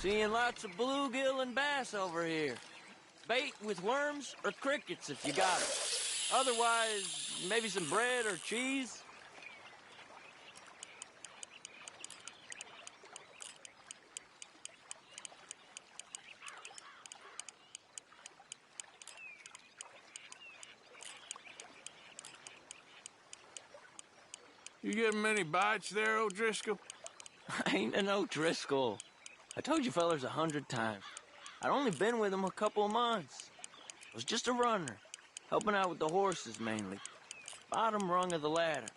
Seeing lots of bluegill and bass over here. Bait with worms or crickets if you got it. Otherwise, maybe some bread or cheese. You getting many bites there, O'Driscoll? I ain't an O'Driscoll. I told you fellers 100 times. I'd only been with him a couple of months. I was just a runner, helping out with the horses mainly. Bottom rung of the ladder.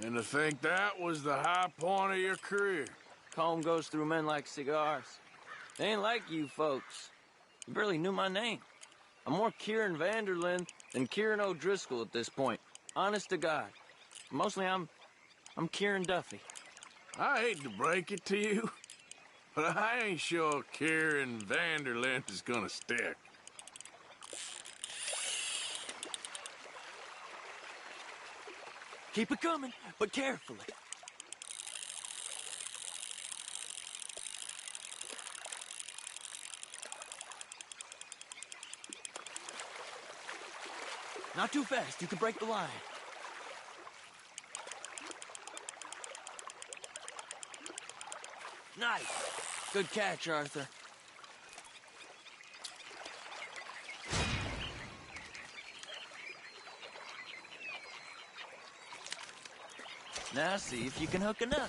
And to think that was the high point of your career. Comb goes through men like cigars. They ain't like you folks. You barely knew my name. I'm more Kieran Vanderlyn than Kieran O'Driscoll at this point. Honest to God. Mostly I'm Kieran Duffy. I hate to break it to you, but I ain't sure Kieran Vanderlyn is gonna stick. Keep it coming, but carefully. Not too fast, you could break the line. Nice. Good catch, Arthur. Now see if you can hook another.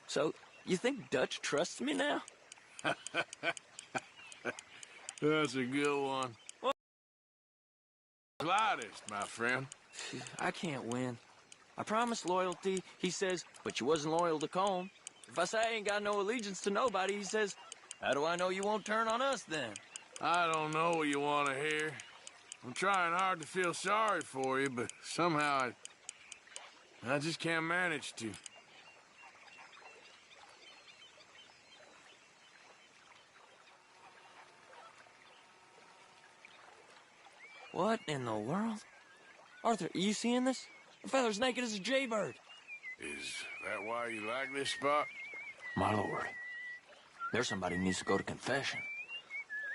So, you think Dutch trusts me now? That's a good one. What? Slightest, my friend. I can't win. I promised loyalty, he says, but you wasn't loyal to Combe. If I say I ain't got no allegiance to nobody, he says, how do I know you won't turn on us then? I don't know what you want to hear. I'm trying hard to feel sorry for you, but somehow I just can't manage to. What in the world? Arthur, are you seeing this? The feather's naked as a jaybird. Is that why you like this spot? My lord, there's somebody who needs to go to confession.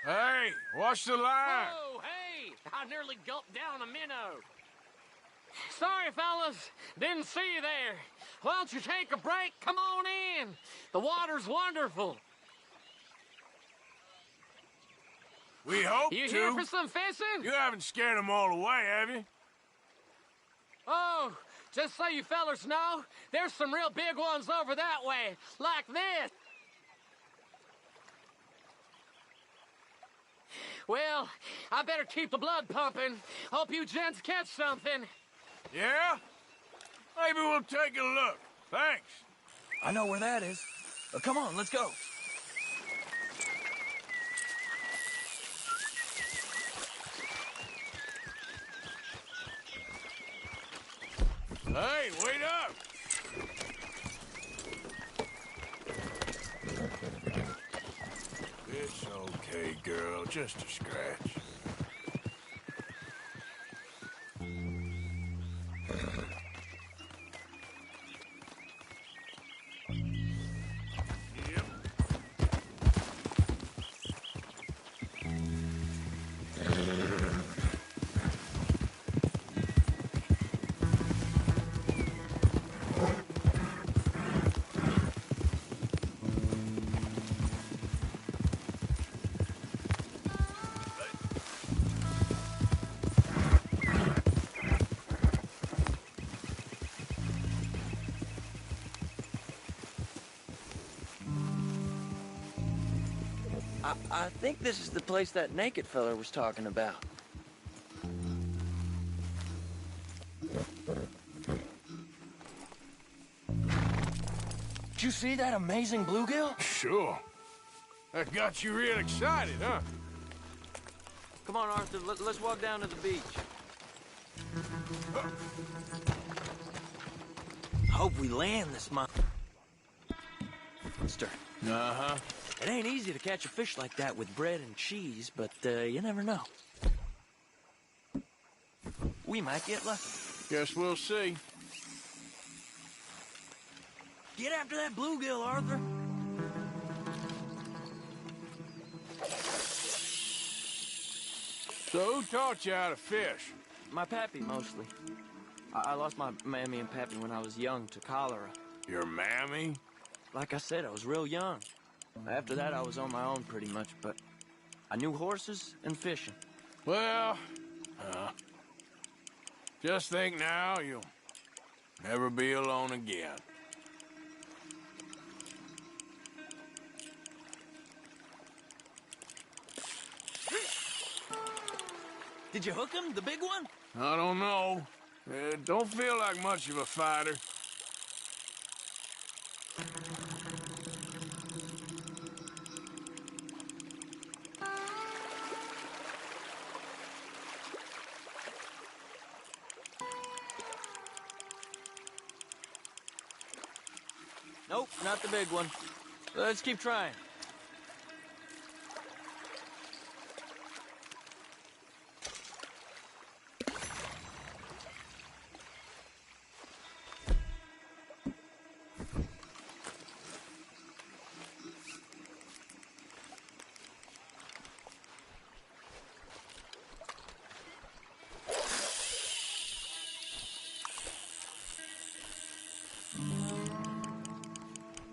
Hey, watch the line! Whoa, hey! I nearly gulped down a minnow. Sorry, fellas. Didn't see you there. Why don't you take a break? Come on in. The water's wonderful. We hope You to. here for some fishing? You haven't scared them all away, have you? Oh, just so you fellers know, there's some real big ones over that way, like this. Well, I better keep the blood pumping. Hope you gents catch something. Yeah? Maybe we'll take a look. Thanks. I know where that is. Come on, let's go. Hey, wait up! It's okay, girl. Just a scratch. Yep. I think this is the place that naked fella was talking about. Did you see that amazing bluegill? Sure. That got you real excited, huh? Come on, Arthur, let's walk down to the beach. Hope we land this monster. Uh-huh. It ain't easy to catch a fish like that with bread and cheese, but you never know. We might get lucky. Guess we'll see. Get after that bluegill, Arthur. So who taught you how to fish? My pappy, mostly. I lost my mammy and pappy when I was young to cholera. Your mammy? Like I said, I was real young. After that, I was on my own pretty much, but I knew horses and fishing. Well, just think now you'll never be alone again. Did you hook him, the big one? I don't know. Don't feel like much of a fighter. Nope, not the big one. Let's keep trying.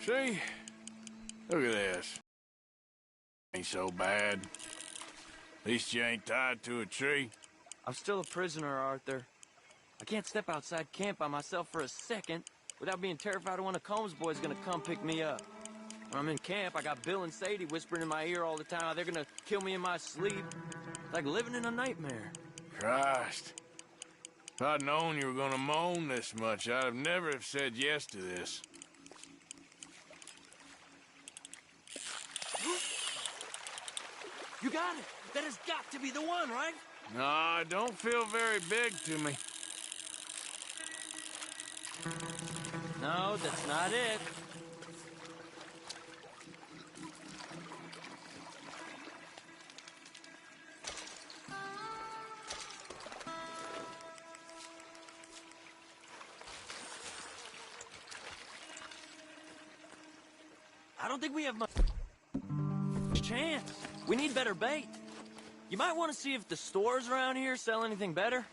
See? Look at this. Ain't so bad. At least you ain't tied to a tree. I'm still a prisoner, Arthur. I can't step outside camp by myself for a second without being terrified of one of Combs' boys gonna come pick me up. When I'm in camp, I got Bill and Sadie whispering in my ear all the time how they're gonna kill me in my sleep. It's like living in a nightmare. Christ. If I'd known you were gonna moan this much, I'd have never have said yes to this. You got it! That has got to be the one, right? No, it don't feel very big to me. No, that's not it. I don't think we have much chance. We need better bait. You might want to see if the stores around here sell anything better.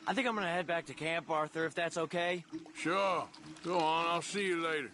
I think I'm gonna head back to camp, Arthur, if that's okay. Sure. Go on, I'll see you later.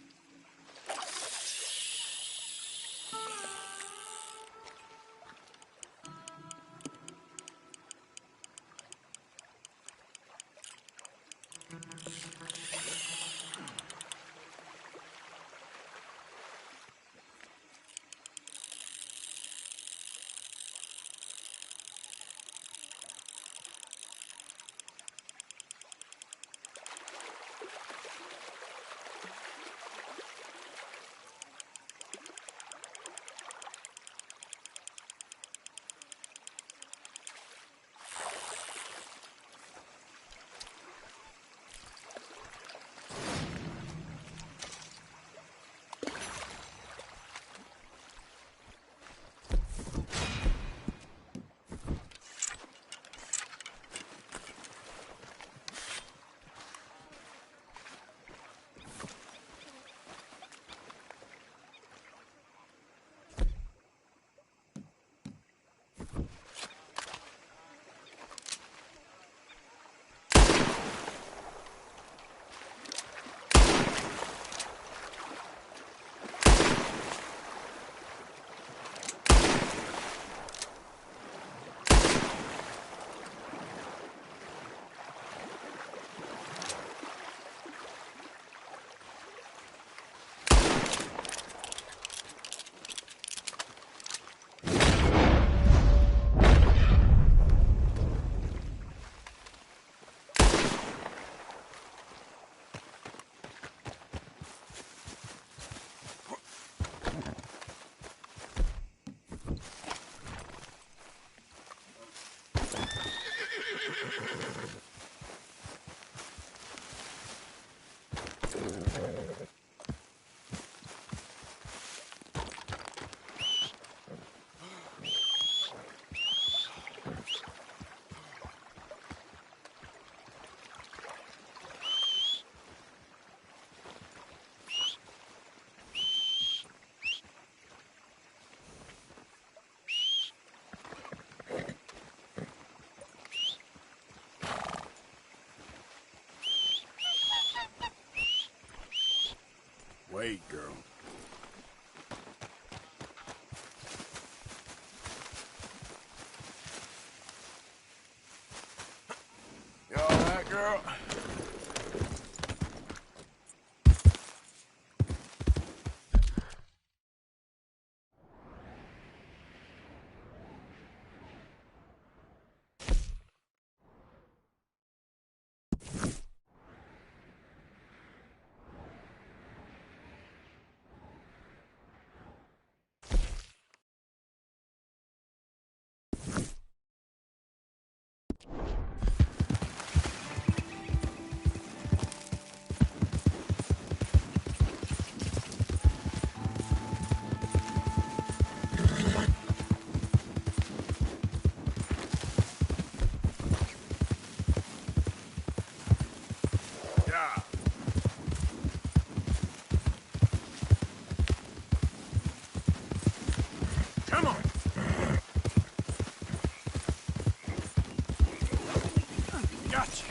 Wait, girl. You all right, girl? Yeah. Come on. Gotcha.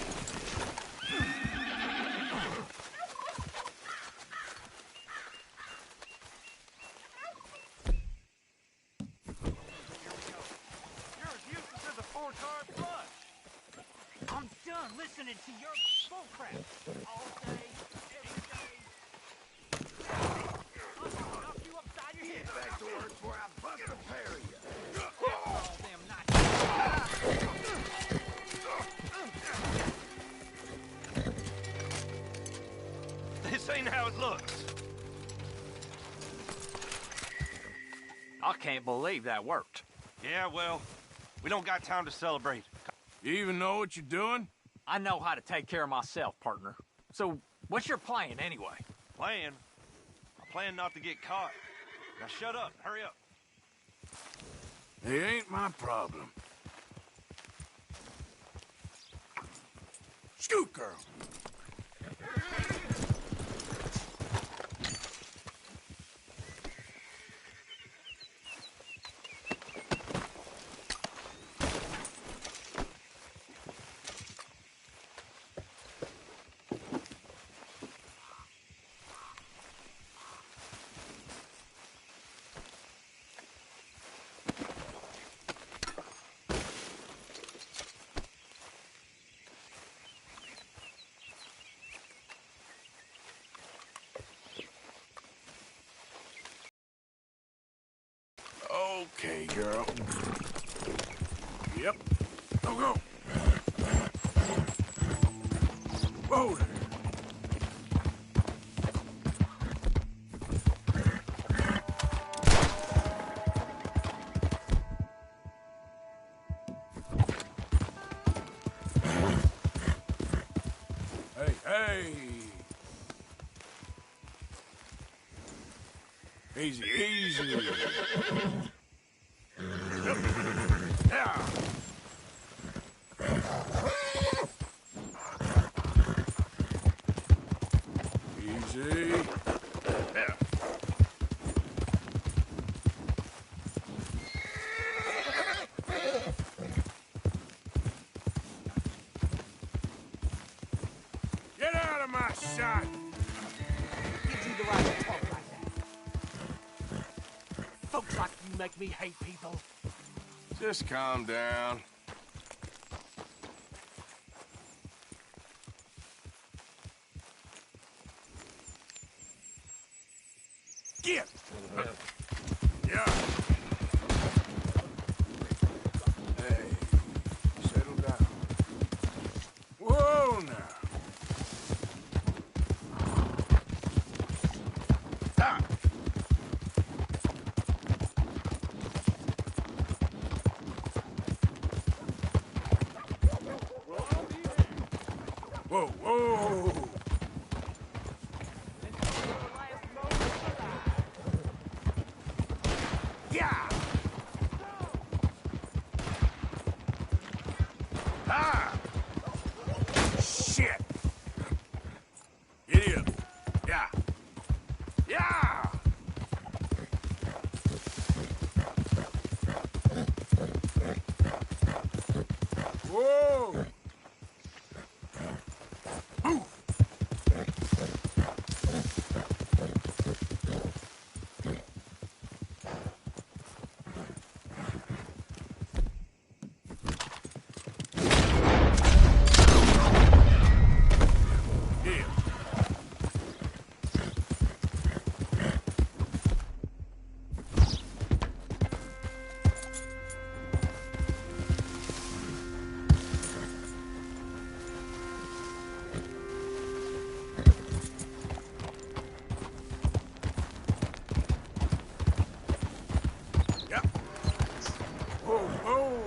I'm done listening to your bullcrap all day, every day. I'm gonna knock you upside your head. Back to work before I bust a pair of you. All them nights. This ain't how it looks. I can't believe that worked. Yeah, well, we don't got time to celebrate. You even know what you're doing? I know how to take care of myself, partner. So, what's your plan anyway? Plan? I plan not to get caught. Now shut up, hurry up. It ain't my problem. Scoot, girl. Okay, girl. Yep. Go. Whoa there. Hey. Easy. Yep. Yeah. Easy. Yeah. Get out of my shot! Gives you the right to talk like that. Folks like you make me hate people. Just calm down. Get! Yeah. Hey, settle down. Whoa now. Ah. Whoa. Oh, oh.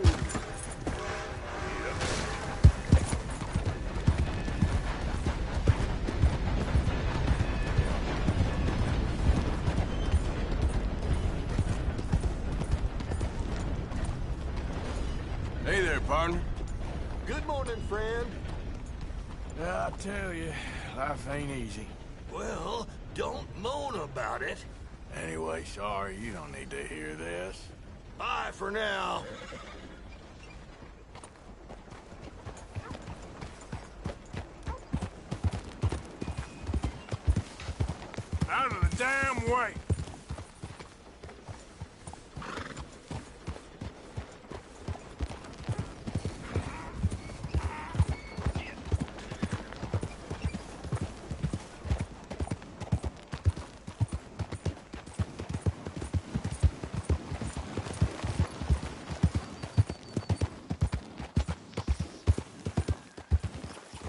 Hey there, partner. Good morning, friend. I tell you, life ain't easy. Well, don't moan about it. Anyway, sorry, you don't need to hear this. Bye for now. Out of the damn way!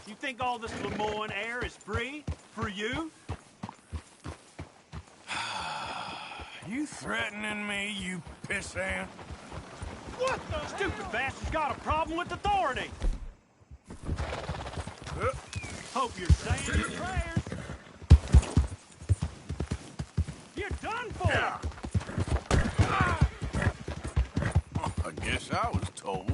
You think all this Lemoyne air is free? For you? You threatening me, you pissant? What the? Stupid bastard's got a problem with authority! Hope you're saying your prayers. You're done for! Yeah. I guess I was told.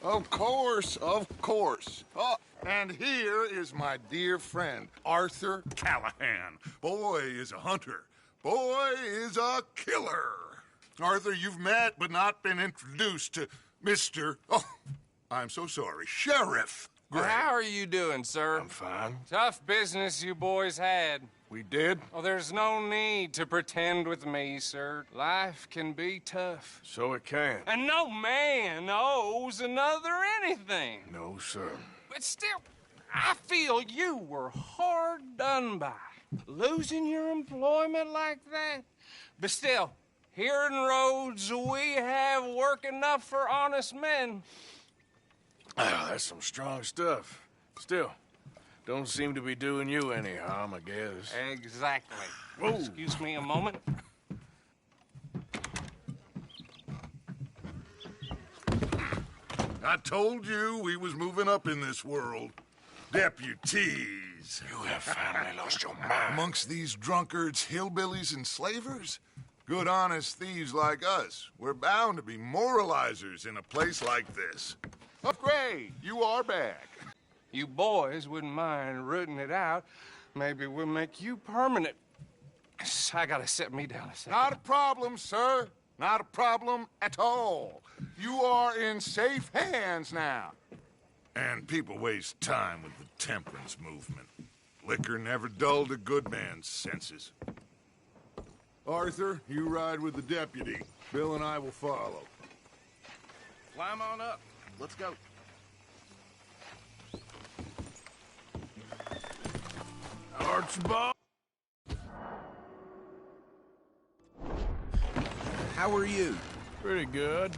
Of course, of course. Oh, and here is my dear friend, Arthur Callahan. Boy is a hunter. Boy is a killer. Arthur, you've met but not been introduced to Mr. Oh, I'm so sorry, Sheriff Gray. How are you doing, sir? I'm fine. Tough business you boys had. We did? Oh, there's no need to pretend with me, sir. Life can be tough. So it can. And no man owes another anything. No, sir. But still, I feel you were hard done by. Losing your employment like that. But still, here in Rhodes, we have work enough for honest men. Ah, that's some strong stuff. Still, don't seem to be doing you any harm, I guess. Exactly. Whoa. Excuse me a moment. I told you we was moving up in this world. Deputies. You have finally lost your mind. Amongst these drunkards, hillbillies, and slavers? Good, honest thieves like us. We're bound to be moralizers in a place like this. Oh, great. You are back. You boys wouldn't mind rooting it out. Maybe we'll make you permanent. I gotta set me down a second. Not a problem, sir. Not a problem at all. You are in safe hands now. And people waste time with the temperance movement. Liquor never dulled a good man's senses. Arthur, you ride with the deputy. Bill and I will follow. Climb on up. Let's go. Archibald? How are you? Pretty good.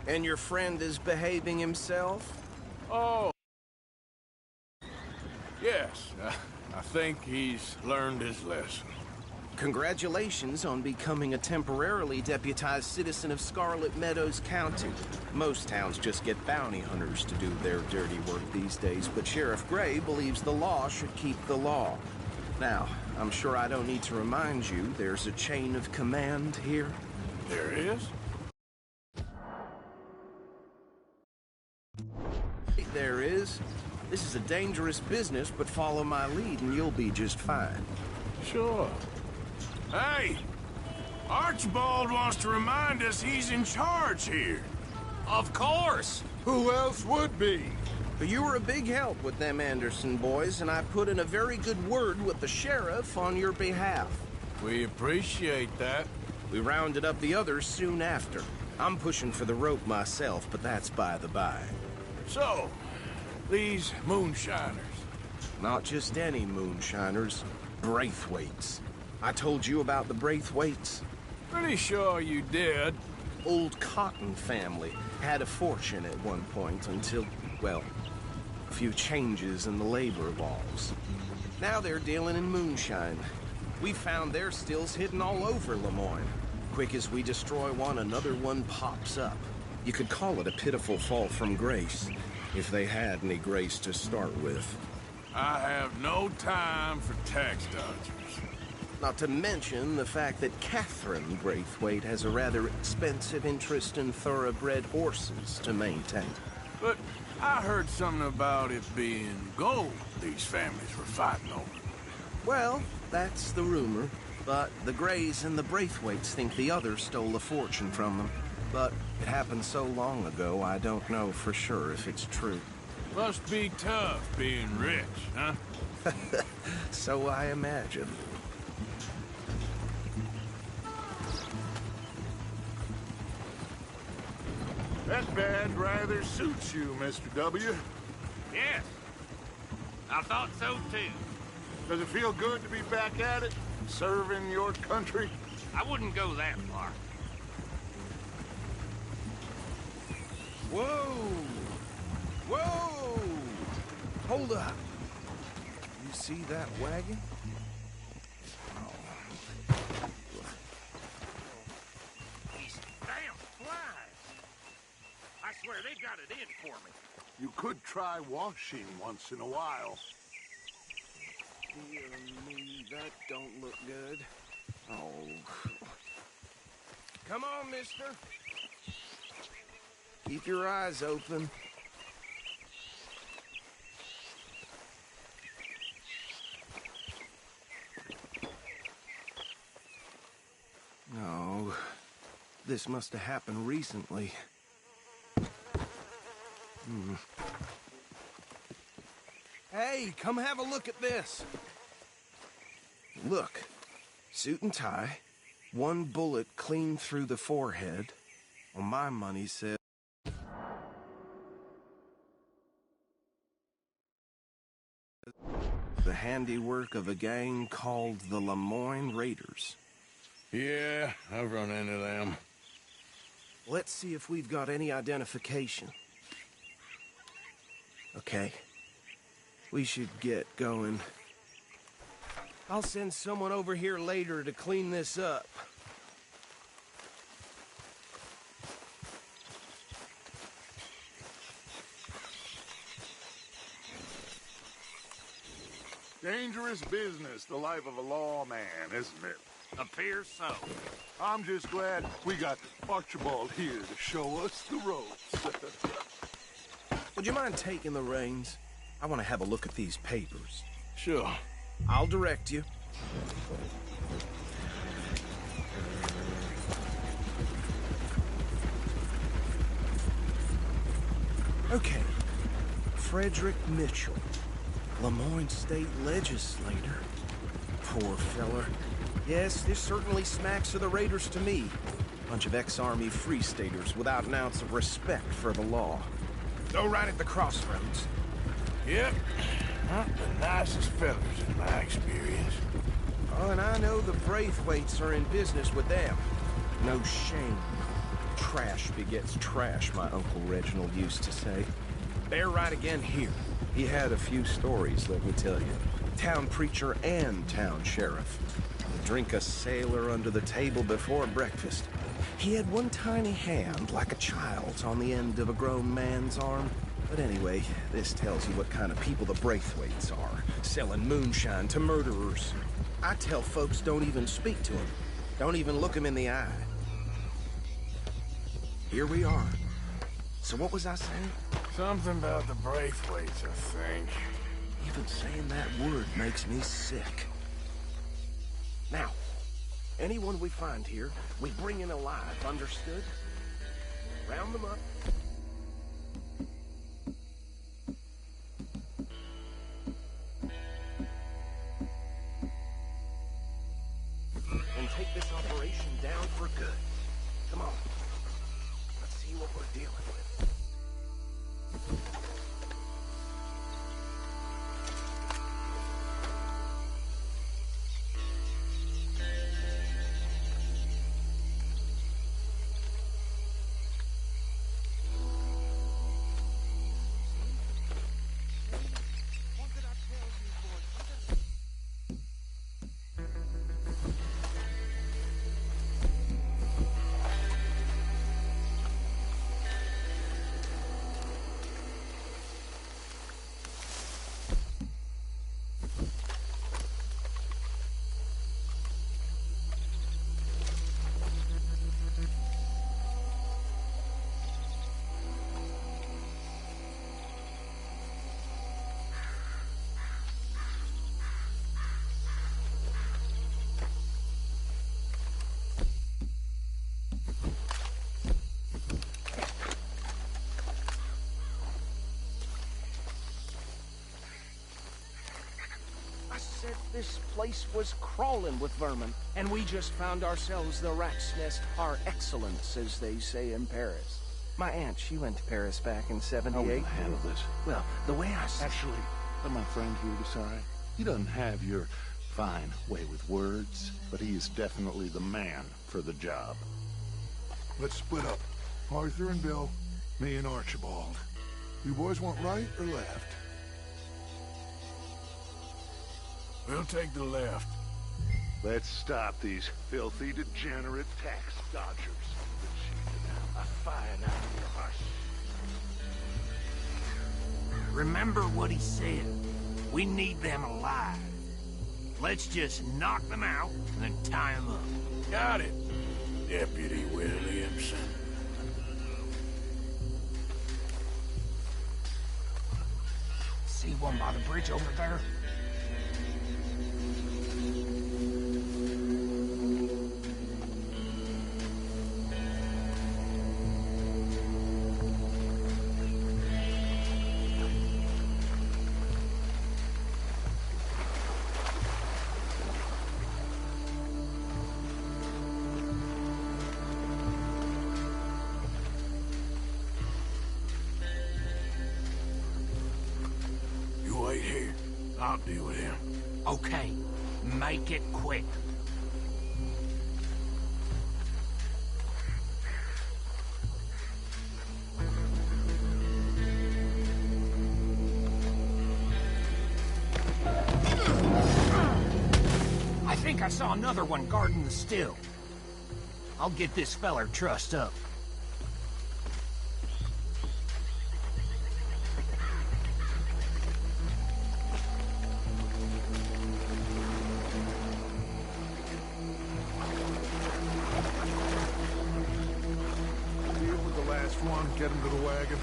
And your friend is behaving himself? Oh. Yes, I think he's learned his lesson. Congratulations on becoming a temporarily deputized citizen of Scarlet Meadows County. Most towns just get bounty hunters to do their dirty work these days, but Sheriff Gray believes the law should keep the law. Now, I'm sure I don't need to remind you there's a chain of command here. There is? There is. This is a dangerous business, but follow my lead and you'll be just fine. Sure. Hey! Archibald wants to remind us he's in charge here. Of course. Who else would be? But you were a big help with them Anderson boys, and I put in a very good word with the sheriff on your behalf. We appreciate that. We rounded up the others soon after. I'm pushing for the rope myself, but that's by the by. So, these moonshiners. Not just any moonshiners, Braithwaites. I told you about the Braithwaites? Pretty sure you did. Old Cotton family had a fortune at one point until, well, a few changes in the labor laws. Now they're dealing in moonshine. We found their stills hidden all over Lemoyne. Quick as we destroy one, another one pops up. You could call it a pitiful fall from grace, if they had any grace to start with. I have no time for tax dodgers. Not to mention the fact that Catherine Braithwaite has a rather expensive interest in thoroughbred horses to maintain. But I heard something about it being gold these families were fighting over. Well, that's the rumor. But the Greys and the Braithwaites think the others stole a fortune from them. But it happened so long ago, I don't know for sure if it's true. Must be tough being rich, huh? So I imagine. That band rather suits you, Mr. W. Yes. I thought so, too. Does it feel good to be back at it? Serving your country? I wouldn't go that far. Whoa! Whoa! Hold up. You see that wagon? These damn flies. I swear they got it in for me. You could try washing once in a while. Dear me, that don't look good. Oh. Come on, mister. Keep your eyes open. No. This must have happened recently. Hey, come have a look at this. Look. Suit and tie. One bullet clean through the forehead. Well, my money says... the handiwork of a gang called the Lemoyne Raiders. Yeah, I've run into them. Let's see if we've got any identification. Okay. We should get going. I'll send someone over here later to clean this up. Dangerous business, the life of a lawman, isn't it? Appears so. I'm just glad we got Archibald here to show us the ropes. Would you mind taking the reins? I want to have a look at these papers. Sure. I'll direct you. Okay. Frederick Mitchell, Lemoyne State Legislator. Poor feller. Yes, this certainly smacks of the Raiders to me. Bunch of ex-Army Free Staters without an ounce of respect for the law. Go right at the crossroads. Yep. Not the nicest fellas in my experience. Oh, and I know the Braithwaites are in business with them. No shame. Trash begets trash, my Uncle Reginald used to say. They're right again here. He had a few stories, let me tell you. Town preacher and town sheriff. Drink a sailor under the table before breakfast. He had one tiny hand, like a child's, on the end of a grown man's arm. But anyway, this tells you what kind of people the Braithwaites are. Selling moonshine to murderers. I tell folks don't even speak to them. Don't even look them in the eye. Here we are. So what was I saying? Something about the Braithwaites, I think. Even saying that word makes me sick. Now, anyone we find here, we bring in alive, understood? Round them up. Good. Come on. Let's see what we're dealing with. This place was crawling with vermin, and we just found ourselves the rat's nest par excellence, as they say in Paris. My aunt, she went to Paris back in '78. How will you handle this? Well, the way I Actually, let my friend here decide. He doesn't have your fine way with words, but he is definitely the man for the job. Let's split up. Arthur and Bill, me and Archibald. You boys want right or left? We'll take the left. Let's stop these filthy, degenerate tax dodgers. A fine out. Remember what he said. We need them alive. Let's just knock them out and tie them up. Got it, Deputy Williamson. See one by the bridge over there? I'll deal with him. Okay, make it quick. I think I saw another one guarding the still. I'll get this feller trussed up. Get him to the wagon.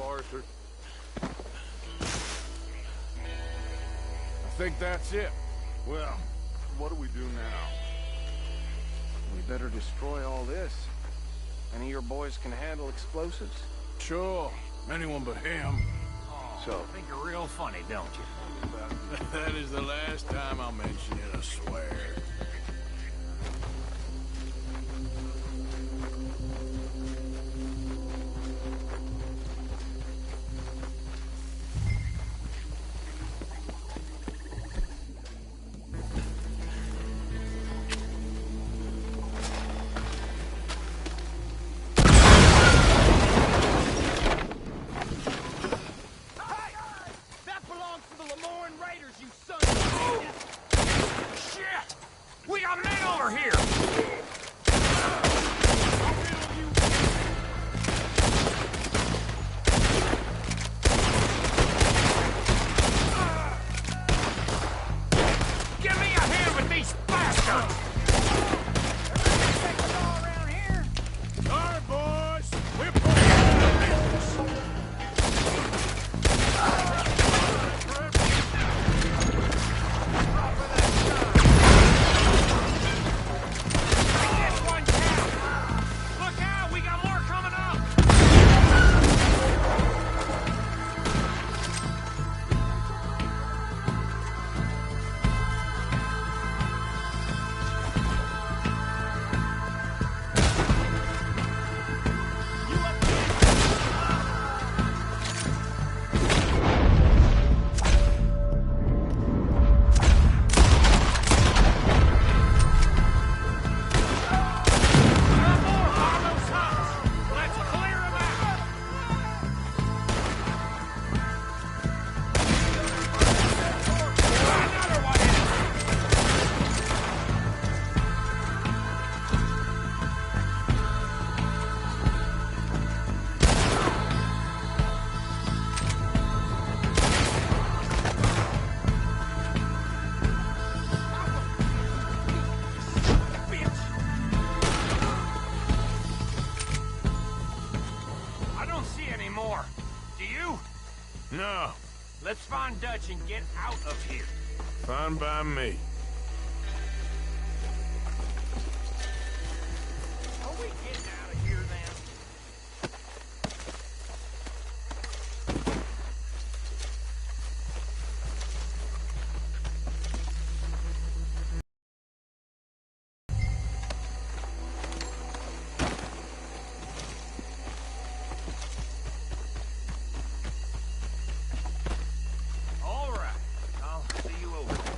Arthur. I think that's it. Well, what do we do now? We better destroy all this. Any of your boys can handle explosives? Sure. Anyone but him. So, I think you're real funny, don't you? That is the last time I'll mention it, I swear. over here! Give me a hand with these bastards! All right, boys. We're putting out of this. Look out! We got more coming up! Let's clear 'em out! Another one in! I don't see any more. Do you? No, Let's find Dutch and get out of here. fine by me. Are we getting out of here then? All right. I'll see you over there.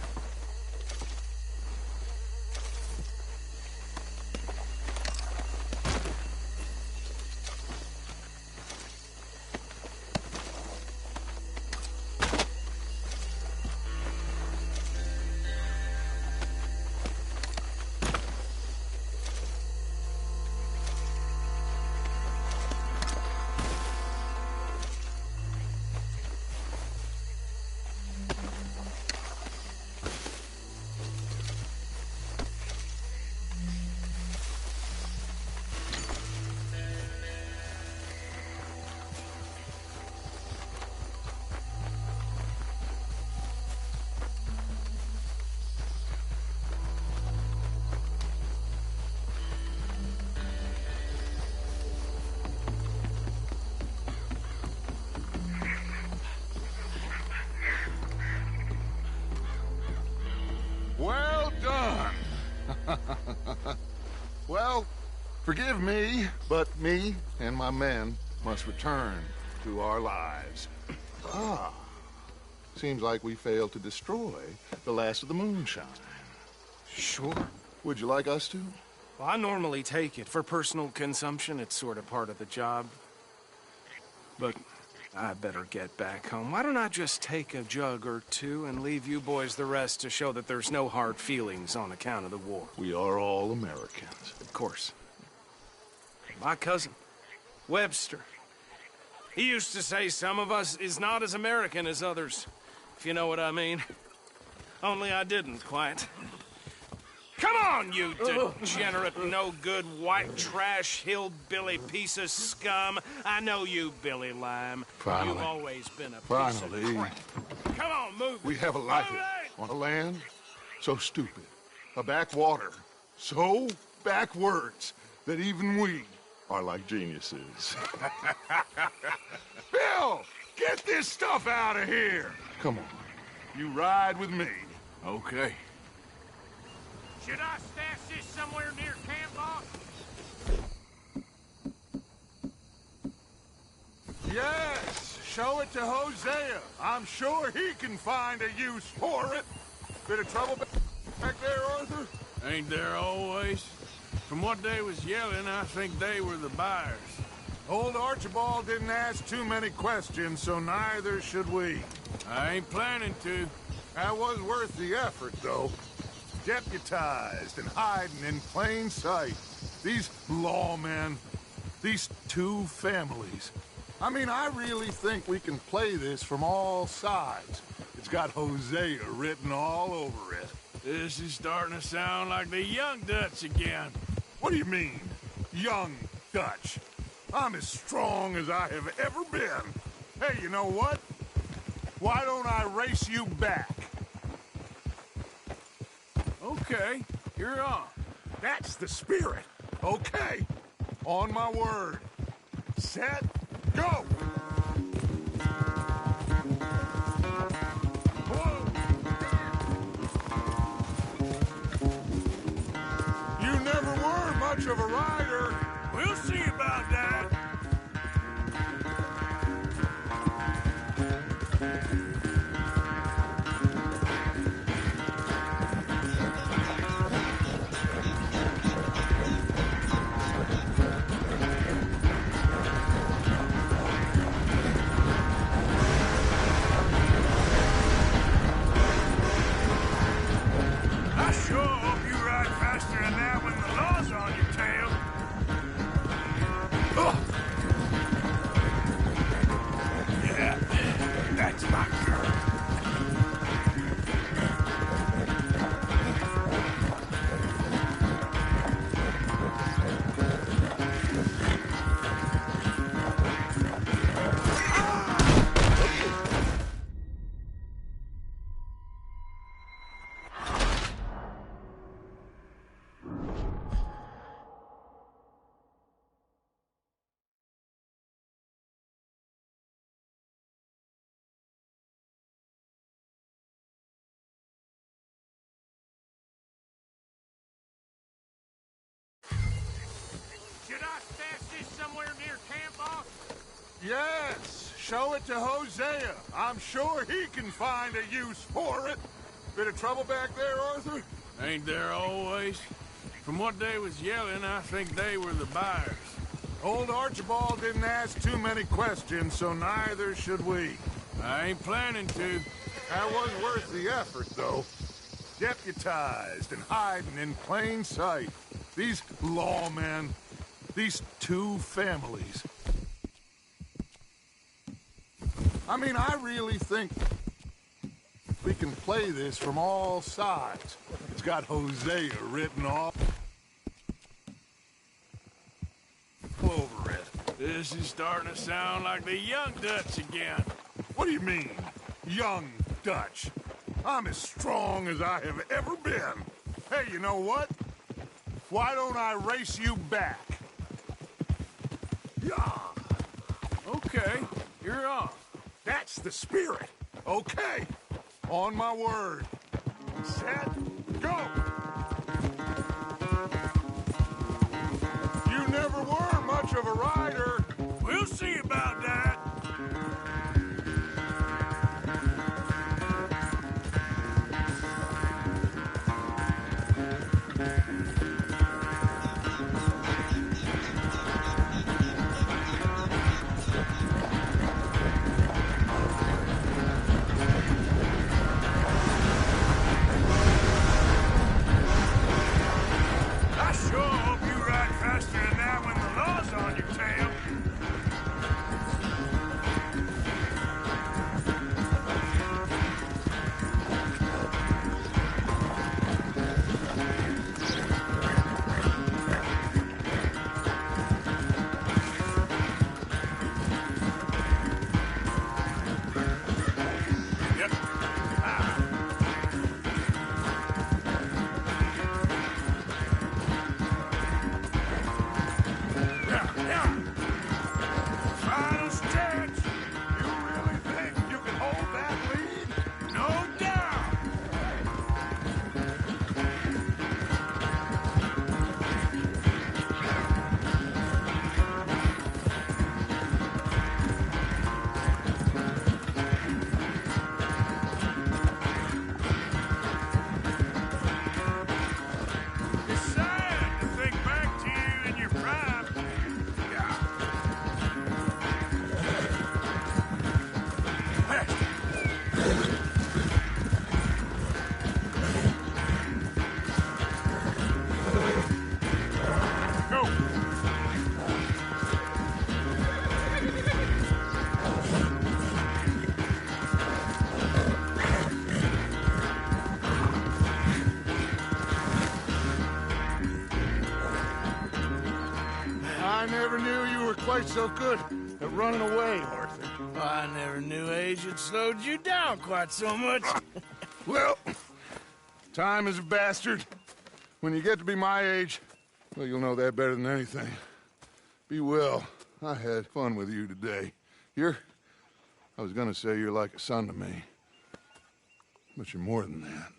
Well done. Well, forgive me, but me and my men must return to our lives. Ah, seems like we failed to destroy the last of the moonshine. Sure. Would you like us to? Well, I normally take it. For personal consumption, it's sort of part of the job. But I better get back home. Why don't I just take a jug or two and leave you boys the rest to show that there's no hard feelings on account of the war? We are all Americans. Of course. My cousin, Webster. He used to say some of us is not as American as others, if you know what I mean. Only I didn't quite. Come on, you degenerate, no-good, white trash, hillbilly piece of scum. I know you, Billy Lime. Finally. You've always been a piece Finally. of crap. Come on, move. We have a life Move it! on a land so stupid, a backwater so backwards that even we are like geniuses. Bill, get this stuff out of here. Come on, you ride with me. Okay. Should I stash this somewhere near camp, boss? Yes, show it to Hosea. I'm sure he can find a use for it. Bit of trouble back there, Arthur? Ain't there always? From what they was yelling, I think they were the buyers. Old Archibald didn't ask too many questions, so neither should we. I ain't planning to. That was worth the effort, though. deputized and hiding in plain sight. These lawmen, these two families. I mean, I really think we can play this from all sides. It's got Hosea written all over it. This is starting to sound like the Young Dutch again. What do you mean, Young Dutch? I'm as strong as I have ever been. Hey, you know what? Why don't I race you back? Okay, you're on. That's the spirit. Okay. On my word. Set, go! You never were much of a rider. We'll see about that. I sure hope you ride faster than that when the law's on your tail. Yeah, that's my girl. Should I stash this somewhere near camp, boss? Yes, show it to Hosea. I'm sure he can find a use for it. Bit of trouble back there, Arthur? Ain't there always? From what they was yelling, I think they were the buyers. Old Archibald didn't ask too many questions, so neither should we. I ain't planning to. That was worth the effort, though. Deputized and hiding in plain sight. These lawmen, these two families. I mean, I really think we can play this from all sides. It's got Hosea written all over it. This is starting to sound like the Young Dutch again. What do you mean, Young Dutch? I'm as strong as I have ever been. Hey, you know what? Why don't I race you back? Yeah. Okay, you're on. That's the spirit. Okay. On my word. Set, go! You never were much of a rider. We'll see about that. I sure hope you ride faster than that when the law's on your tail. always so good at running away, Arthur. I never knew age had slowed you down quite so much. Well, time is a bastard. When you get to be my age, well, you'll know that better than anything. Be well. I had fun with you today. I was gonna say you're like a son to me. But you're more than that.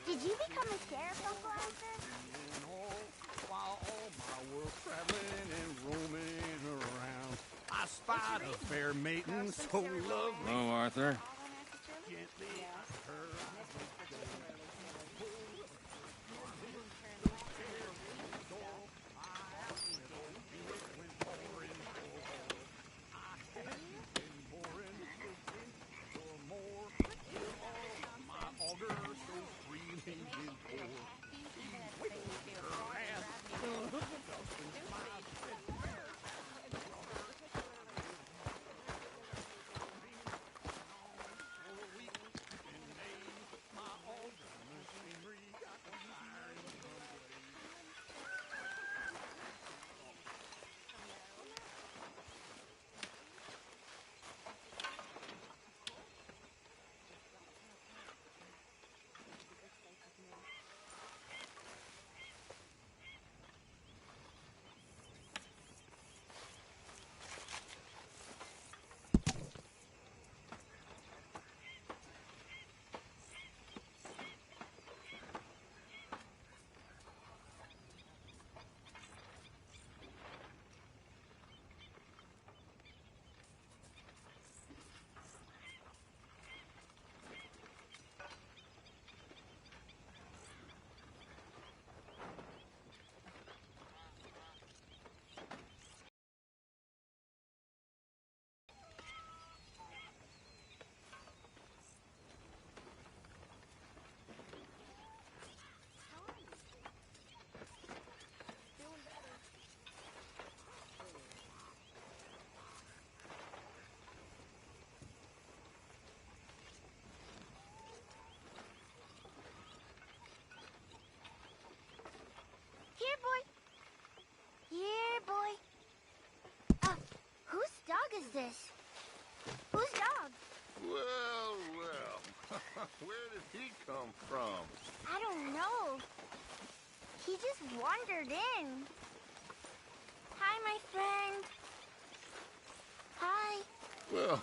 Did you become a sheriff, Uncle Arthur? While all my world traveling and roaming around, I spied a fair maiden so lovely. Oh, Arthur. Gently I heard Whose dog is this? Whose dog? Well, well. Where did he come from? I don't know. He just wandered in. Hi, my friend. Hi. Well,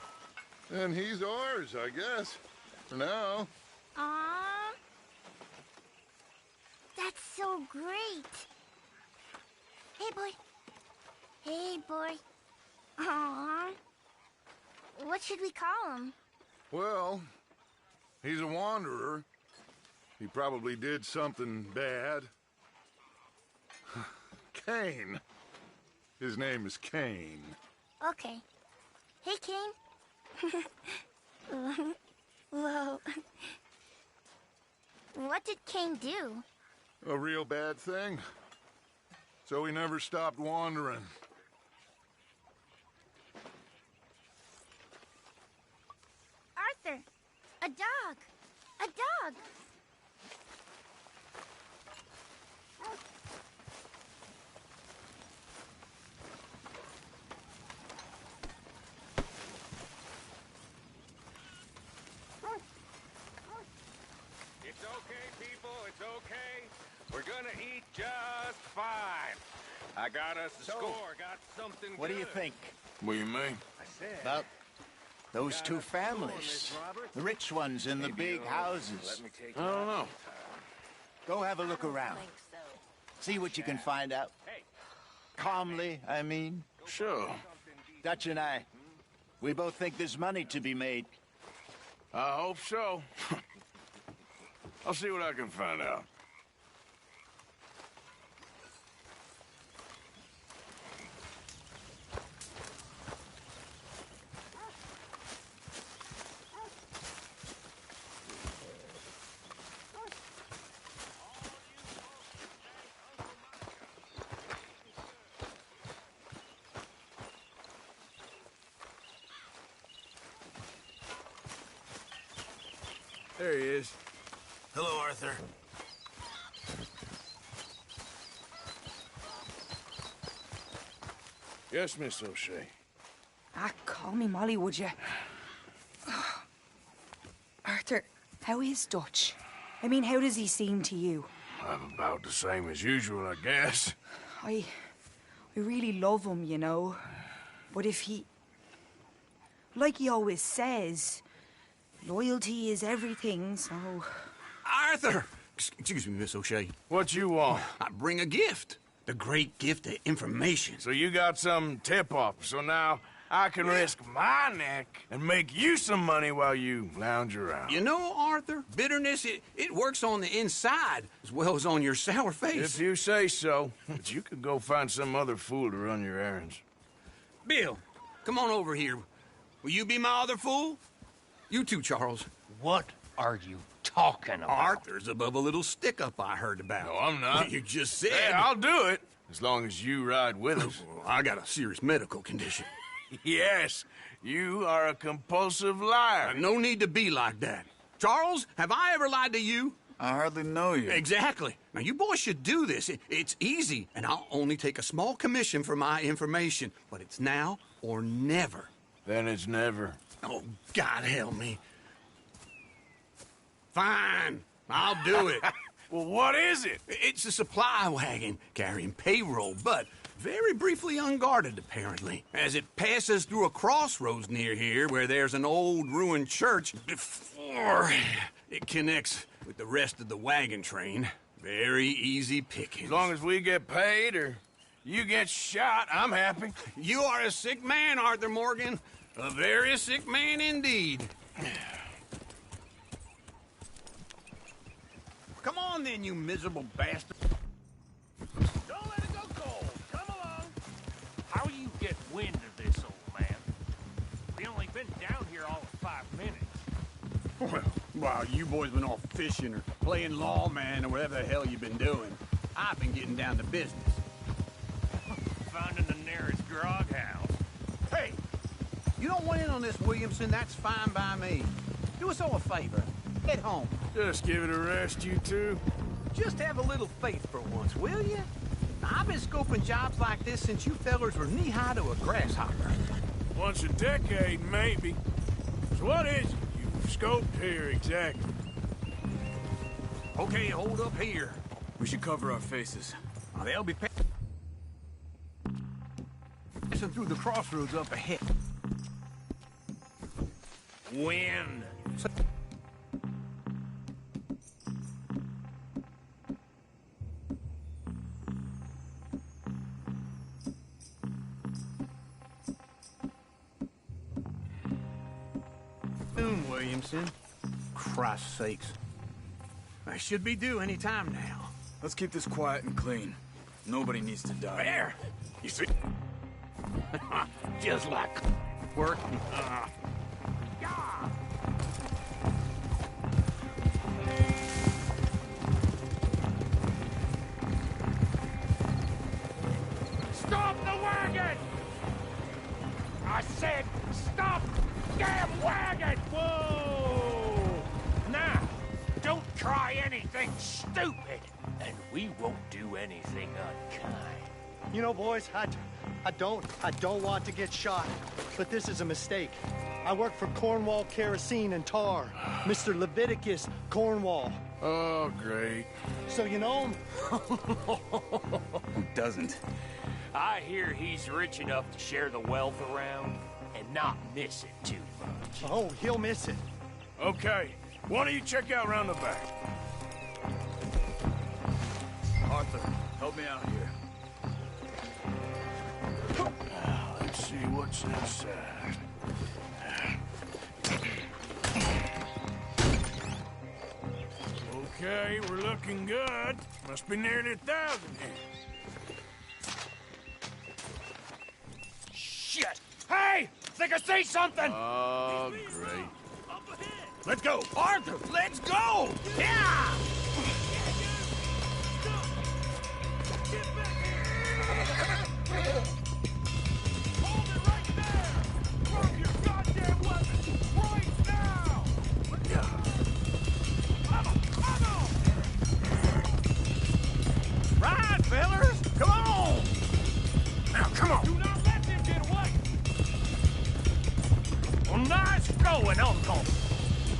then he's ours, I guess. For now. Aww. That's so great. Hey, boy. Hey, boy. Aww. What should we call him? Well, he's a wanderer. He probably did something bad. Kane. His name is Kane. Okay. Hey, Kane. Whoa. What did Kane do? A real bad thing. So he never stopped wandering. Arthur, a dog. A dog. It's okay, people, it's okay. We're gonna eat just fine. I got us a score, got something What good. do you think What do you mean? I said, about those two families? The rich ones in the big houses. I don't know. Go have a look around. See what you can find out. Hey. Calmly, I mean. Sure. Dutch and I, we both think there's money to be made. I hope so. I'll see what I can find out. There he is. Hello, Arthur. Yes, Miss O'Shea. Ah, call me Molly, would you? Arthur, how is Dutch? I mean, how does he seem to you? I'm about the same as usual, I guess. I really love him, you know. But if he... Like he always says, loyalty is everything, so... Arthur! Excuse me, Miss O'Shea. What you want? I bring a gift. The great gift of information. So you got some tip-off, so now I can risk my neck and make you some money while you lounge around. You know, Arthur, bitterness, it works on the inside as well as on your sour face. If you say so. But you could go find some other fool to run your errands. Bill, come on over here. Will you be my other fool? You too, Charles. What are you talking about? Arthur's above a little stick-up I heard about. No, I'm not. You just said... Hey, I'll do it, as long as you ride with us. I got a serious medical condition. Yes, you are a compulsive liar. No need to be like that. Charles, have I ever lied to you? I hardly know you. Exactly. Now, you boys should do this. It's easy, and I'll only take a small commission for my information. But it's now or never. Then it's never. Oh, God help me. Fine. I'll do it. Well, what is it? It's a supply wagon carrying payroll, but very briefly unguarded, apparently, as it passes through a crossroads near here where there's an old ruined church before it connects with the rest of the wagon train. Very easy pickings. As long as we get paid or you get shot, I'm happy. You are a sick man, Arthur Morgan. A very sick man indeed. Come on then, you miserable bastard. Don't let it go cold. Come along. How you get wind of this, old man? We only been down here all of 5 minutes. Well, while you boys been off fishing or playing lawman or whatever the hell you've been doing, I've been getting down to business. Finding the nearest grog house. Hey, you don't want in on this, Williamson, that's fine by me. Do us all a favor. Head home. Just give it a rest, you two. Just have a little faith for once, will you? I've been scoping jobs like this since you fellers were knee-high to a grasshopper. Once a decade, maybe. So what is it you've scoped here exactly? Okay, hold up here. We should cover our faces. They'll be passing through the crossroads up ahead. Wind. Williamson. Christ's sakes. I should be due any time now. Let's keep this quiet and clean. Nobody needs to die. There! You see? Just like work. Stop the wagon! I said, stop damn wagon! Whoa! Now, don't try anything stupid, and we won't do anything unkind. You know, boys, I don't want to get shot, but this is a mistake. I work for Cornwall Kerosene and Tar, Mr. Leviticus Cornwall. Oh, great. So you know him? Who doesn't? I hear he's rich enough to share the wealth around and not miss it too much. Oh, he'll miss it. Okay, why don't you check out around the back? Arthur, help me out here. Let's see. see what's inside. Okay, we're looking good. Must be nearly 1,000 here. Shit! Hey! Think I see something! Oh, great. Let's go! Arthur, let's go! Yeah! Ride, fellers! Come on! Now, come on! Do not let them get away! Well, nice going, Uncle!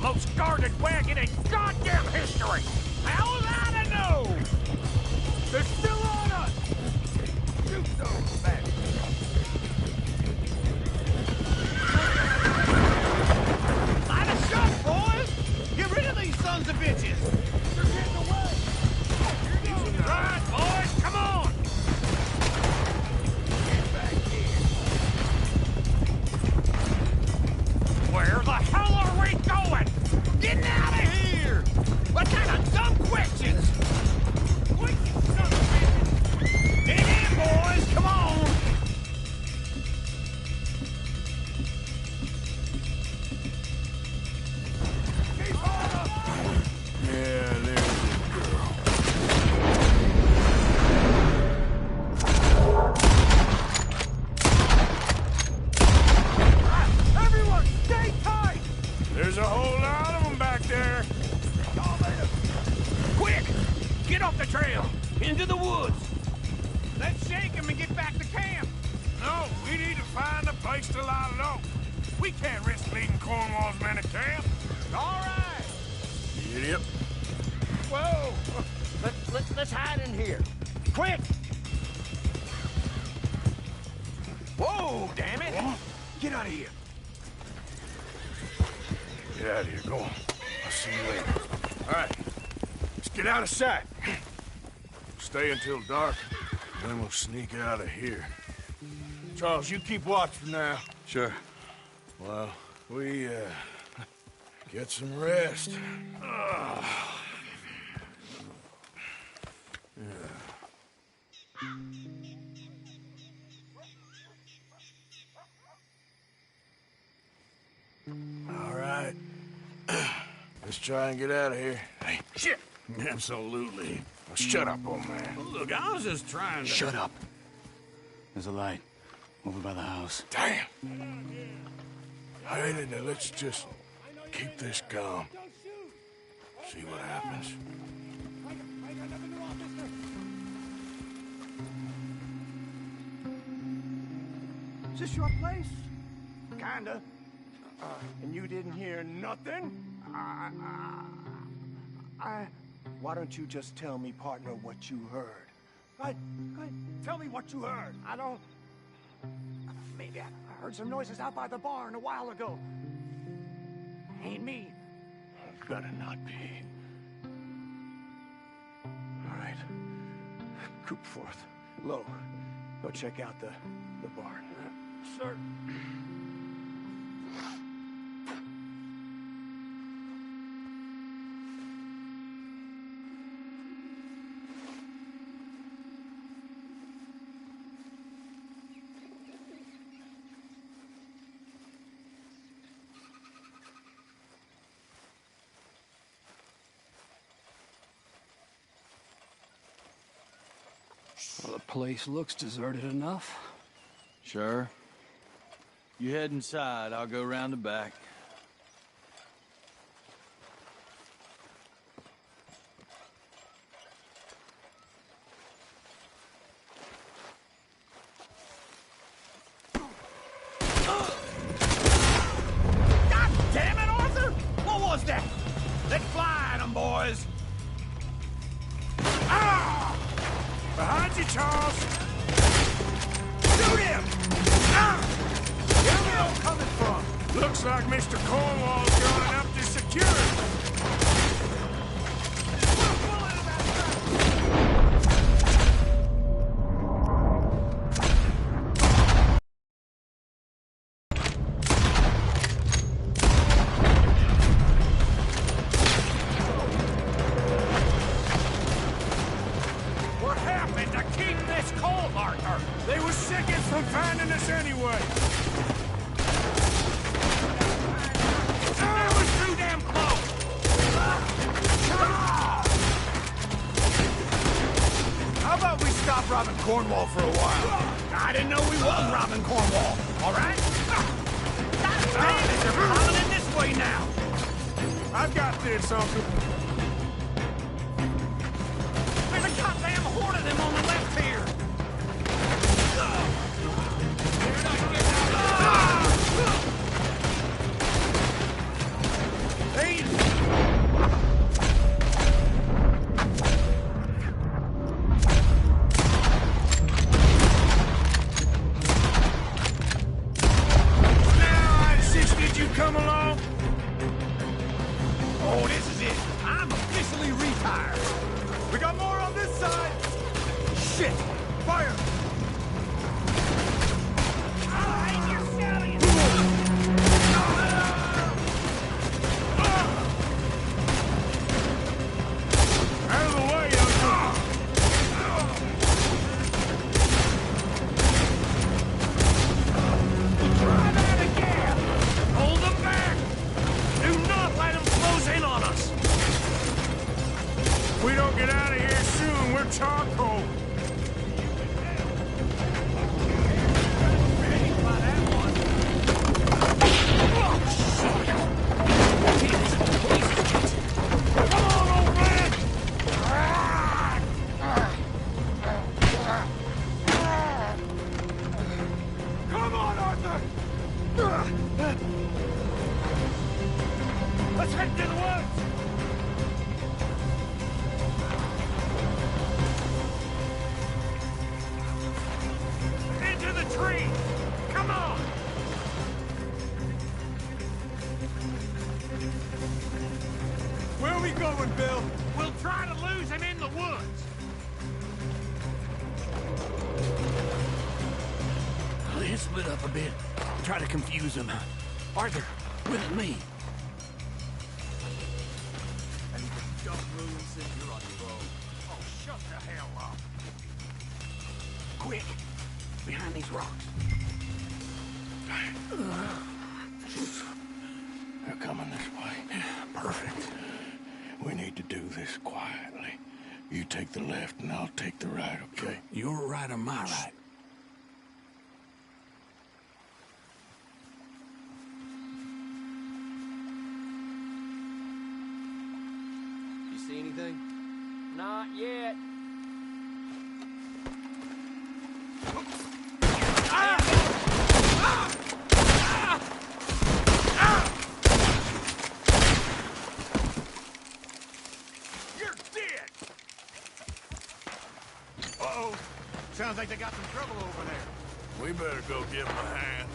Most guarded wagon in goddamn history! How was I to know? They're still on us! Shoot those bastards! Light a shot, boys! Get rid of these sons of bitches! They're getting away! Right, boys, come on! Get back here. Where the hell are we going? Getting out of here! What kind of dumb questions? Wicked son of a bitch! Dig in, boys, come on! Keep on up! Yeah, there's a girl. Everyone, stay tight! There's a whole lot of them back there. Quick! Get off the trail! Into the woods! Let's shake him and get back to camp! No, we need to find a place to lie low. We can't risk leading Cornwall's men to camp. All right! Idiot. Whoa! Let's hide in here. Quick! Whoa, damn it! Get out of here. Get out of here, go on. I'll see you later. All right, let's get out of sight. Stay until dark, then we'll sneak out of here. Charles, you keep watch for now. Sure. Well, we, get some rest. All right. Let's try and get out of here. Hey, shit! Absolutely. Now shut up, old man. Look, I was just trying to... Shut up. There's a light over by the house. Damn! Hey, now let's just keep this calm. See what happens. Is this your place? Kinda. And you didn't hear nothing? Why don't you just tell me, partner, what you heard? Go ahead. Tell me what you heard. I don't... Maybe I heard some noises out by the barn a while ago. Ain't me. Better not be. All right. Coop forth. Low. Go check out the barn. Sir. Well, the place looks deserted enough. Sure. You head inside, I'll go round the back. God damn it, Arthur! What was that? Let's fly at 'em, boys! Ah! Behind you, Charles! Shoot him! Ah! Where are they all coming from? Looks like Mr. Cornwall's going up to security. robbing Cornwall for a while. I didn't know we was robbing Cornwall, all right? God damn it, they're coming in this way now. I've got this, Uncle. There's a goddamn horde of them on the left here. Come along. Oh, this is it. I'm officially retired. We got more on this side. Shit. Fire. I hate your stallion. Out of the way, Uncle. Drive out of gas. Hold them back! Do not let them close in on us! If we don't get out of here soon, we're charcoal. Come on, old man! Come on, Arthur! Let's head to the woods! Into the tree! Come on! Where are we going, Bill? We'll try to lose him in the woods! Let's split up a bit. Try to confuse him. Arthur, with me. Oh, shut the hell up! Quick! Behind these rocks. They're coming this way. Perfect. We need to do this quietly. You take the left and I'll take the right, okay? Your right or my right? You see anything? Not yet. You're dead! Uh-oh. Sounds like they got some trouble over there. We better go give them a hand.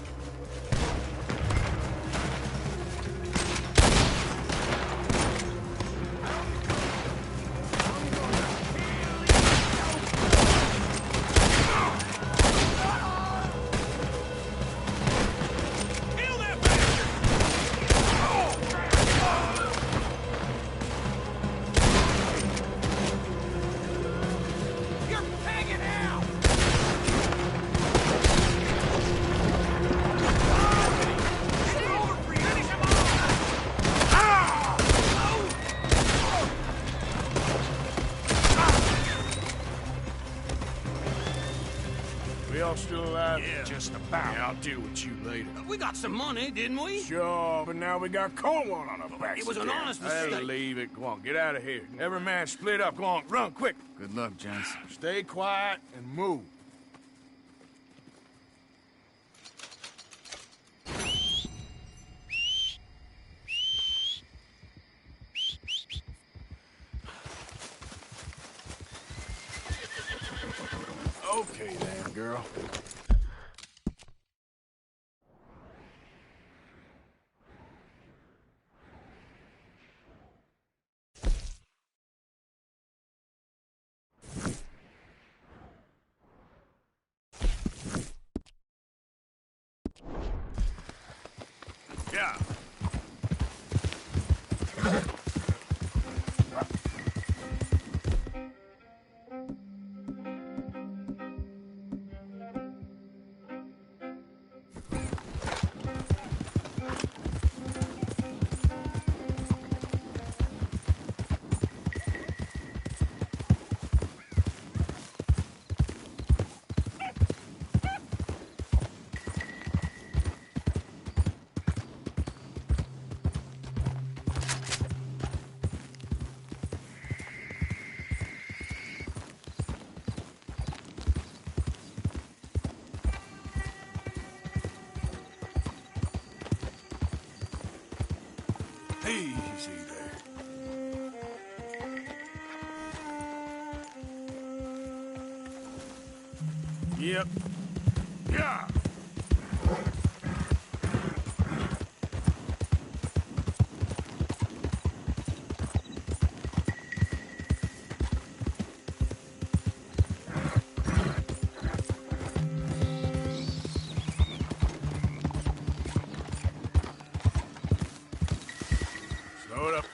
Still alive? Yeah. Just about. Yeah, I'll deal with you later. We got some money, didn't we? Sure, but now we got Cornwall on our backs. It was an honest I'll mistake. leave it. Go on, get out of here. Every man split up. Go on, run, quick. Good luck, gents. Stay quiet and move. Okay then, girl. Yeah. Easy there. Yep. Yeah. Slow it up.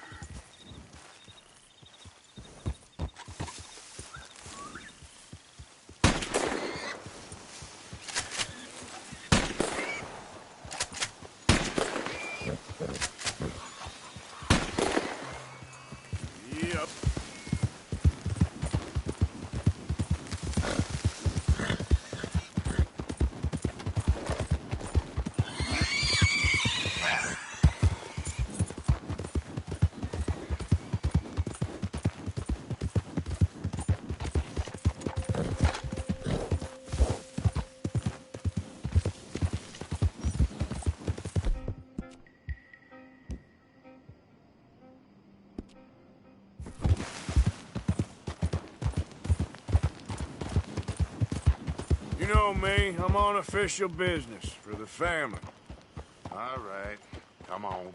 Yep. You know me, I'm on official business for the family. All right, come on.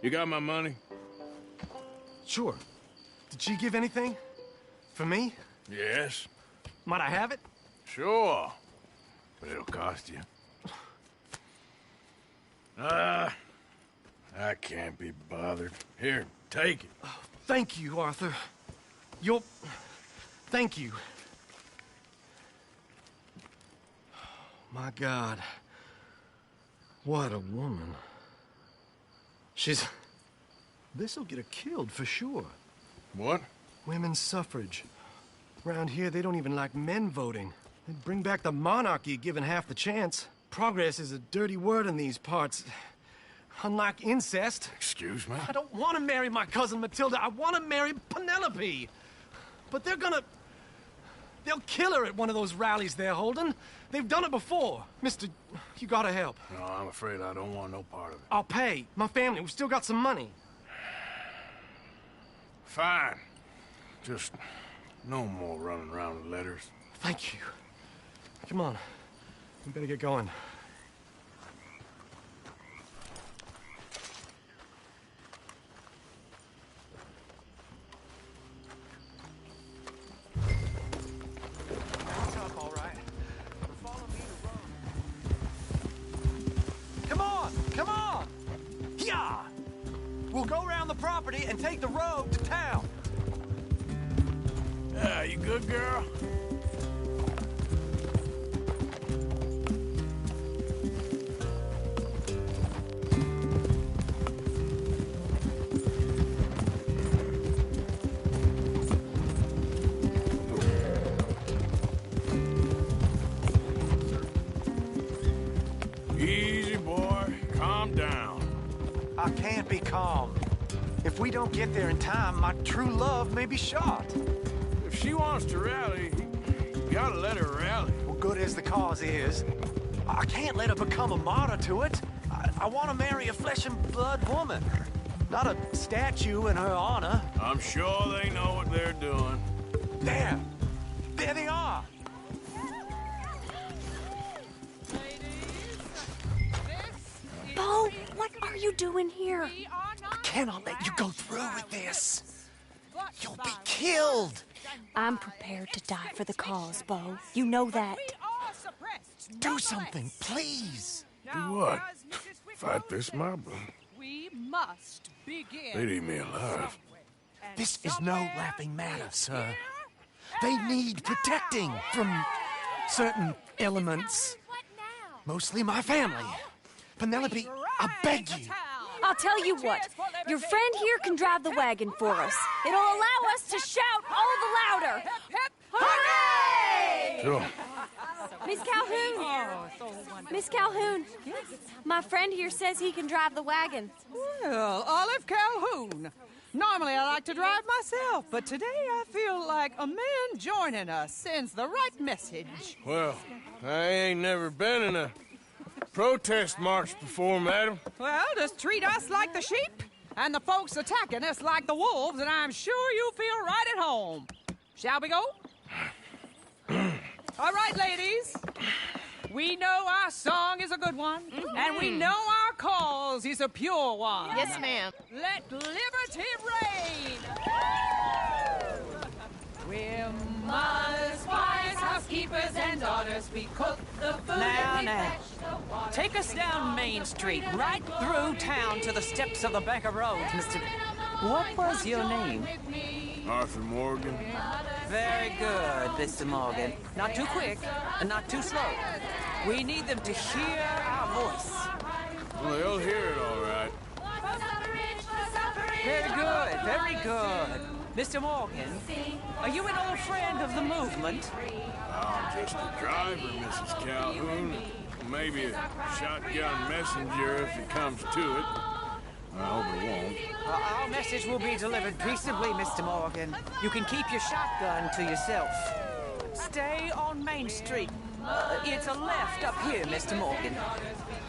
You got my money? Sure. Did she give anything? For me? Yes. Might I have it? Sure. But it'll cost you. I can't be bothered. Here, take it. Thank you, Arthur. You'll... Thank you. My God. What a woman. She's... This'll get her killed for sure. What? Women's suffrage. Around here, they don't even like men voting. They'd bring back the monarchy given half the chance. Progress is a dirty word in these parts. Unlike incest. Excuse me? I don't want to marry my cousin Matilda. I want to marry Penelope. But they're gonna... They'll kill her at one of those rallies they're holding. They've done it before. Mister, you gotta help. No, I'm afraid I don't want no part of it. I'll pay. My family, we've still got some money. Fine. Just no more running around with letters. Thank you. Come on. We better get going. That's up, all right. Follow me to road. Come on! Come on! Yeah! We'll go around the property and take the road to town. Yeah, you good, girl? Easy, boy. Calm down. I can't be calm. If we don't get there in time, my true love may be shot. If she wants to rally, you gotta let her rally. Well, good as the cause is, I can't let her become a martyr to it. I want to marry a flesh and blood woman, not a statue in her honor. I'm sure they know what they're doing. There! There they are! Bo, what are you doing here? I cannot let you go through with this. You'll be killed. I'm prepared to die for the cause, Bo. You know that. Do something, please. Do what? Fight this mob? We must begin. They'd eat me alive. This is no laughing matter, sir. They need protecting from certain elements. Mostly my family. Penelope, I beg you, I'll tell you what. Your friend here can drive the wagon for us. It'll allow us to shout all the louder. Hooray! Sure. Miss Calhoun. Miss Calhoun. My friend here says he can drive the wagon. Well, Olive Calhoun. Normally I like to drive myself, but today I feel like a man joining us sends the right message. Well, I ain't never been in a protest march before, madam. Well, just treat us like the sheep, and the folks attacking us like the wolves, and I'm sure you'll feel right at home. Shall we go? All right, ladies. We know our song is a good one, and we know our cause is a pure one. Yes, ma'am. Let liberty reign! We're mothers, wives, housekeepers, and daughters. We cook the food and we fetch the water. Take us down Main Street, right through town to the steps of the Bank of Roads, Mr. What was your name? Arthur Morgan. Very good, Mr. Morgan. Not too quick and not too slow. We need them to hear our voice. Well, they'll hear it all right. Very good, very good. Mr. Morgan, are you an old friend of the movement? I'm just a driver, Mrs. Calhoun. Maybe a shotgun messenger if it comes to it. I hope it won't. Our message will be delivered peaceably, Mr. Morgan. You can keep your shotgun to yourself. Stay on Main Street. It's a left up here, Mr. Morgan.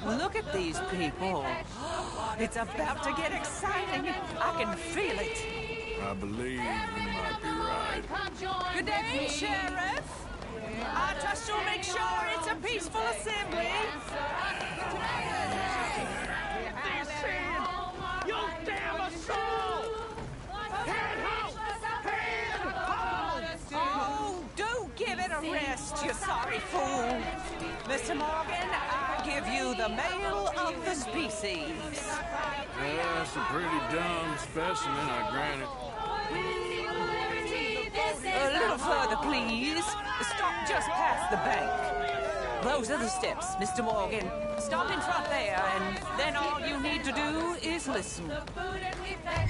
Look at these people. It's about to get exciting. I can feel it. I believe you might be right. Good day, Sheriff. I trust you'll make sure it's a peaceful assembly. You damn assault! Head home! Head home! Oh, do give it a rest, you sorry fool. Mr. Morgan, I give you the male of the species. Yeah, that's a pretty dumb specimen, I grant it. A little further, please. Stop just past the bank. Those are the steps, Mr. Morgan. Stop in front there, and then all you need to do is listen.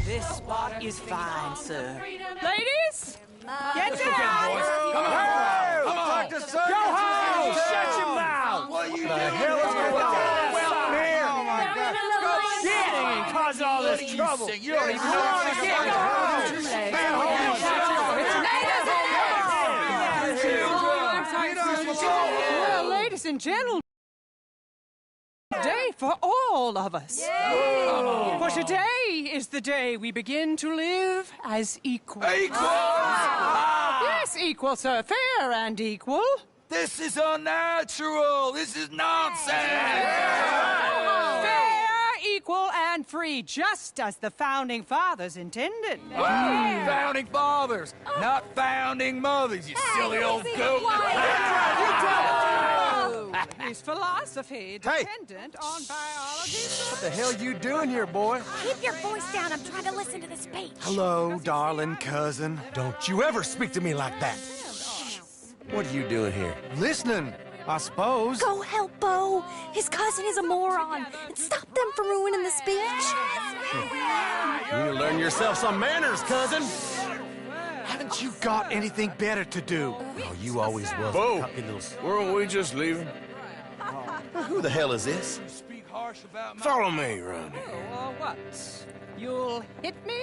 This spot is fine, sir. Ladies, get down! Come on! Come on! Go home! Shut your mouth! What are you doing? The hell is going on? Well, here! Oh, my God. Go shit! And cause all this trouble. You don't even know what to get. Go home! Man, hold Well, ladies and gentlemen, day for all of us. For today is the day we begin to live as equals. Equal? Yes, equal, sir. Fair and equal. This is unnatural. This is nonsense. Fair, equal, and free, just as the Founding Fathers intended. Founding fathers, not founding mothers, you silly old goat. His philosophy dependent on biology. What the hell you doing here, boy? Keep your voice down. I'm trying to listen to the speech. Hello, darling cousin. Don't you ever speak to me like that. What are you doing here? Listening, I suppose. Go help Bo. His cousin is a moron. And stop them from ruining the speech. You need to learn yourself some manners, cousin. Haven't you got anything better to do? Oh, you always was. Bo, weren't we just leaving? Who the hell is this? Follow me around here. What? You'll hit me?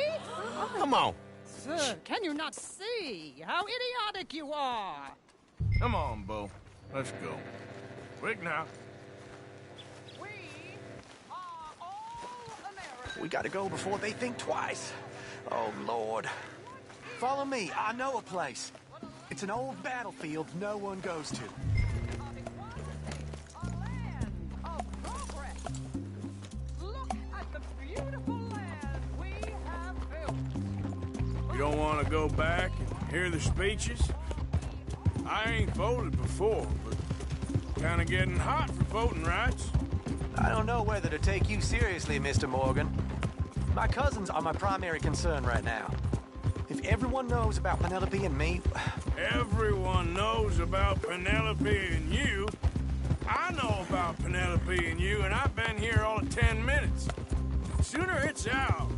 Come on. Sir, can you not see how idiotic you are? Come on, Bo. Let's go. Quick now. We gotta go before they think twice. Oh, Lord. Follow me. I know a place. It's an old battlefield no one goes to. You don't want to go back and hear the speeches? I ain't voted before, but kind of getting hot for voting rights. I don't know whether to take you seriously, Mr. Morgan. My cousins are my primary concern right now. If everyone knows about Penelope and me... Everyone knows about Penelope and you. I know about Penelope and you, and I've been here all of 10 minutes. Sooner it's out,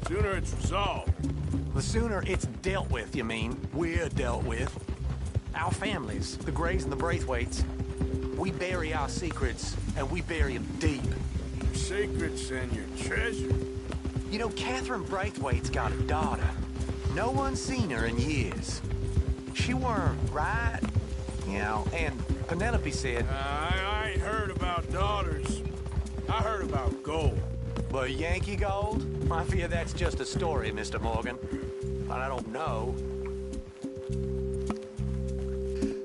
sooner it's resolved. The sooner it's dealt with, you mean, we're dealt with. Our families, the Grays and the Braithwaites, we bury our secrets, and we bury them deep. Your secrets and your treasure. You know, Catherine Braithwaite's got a daughter. No one's seen her in years. She weren't right, you know, and Penelope said... I ain't heard about daughters. I heard about gold. But Yankee gold? I fear that's just a story, Mr. Morgan. But I don't know.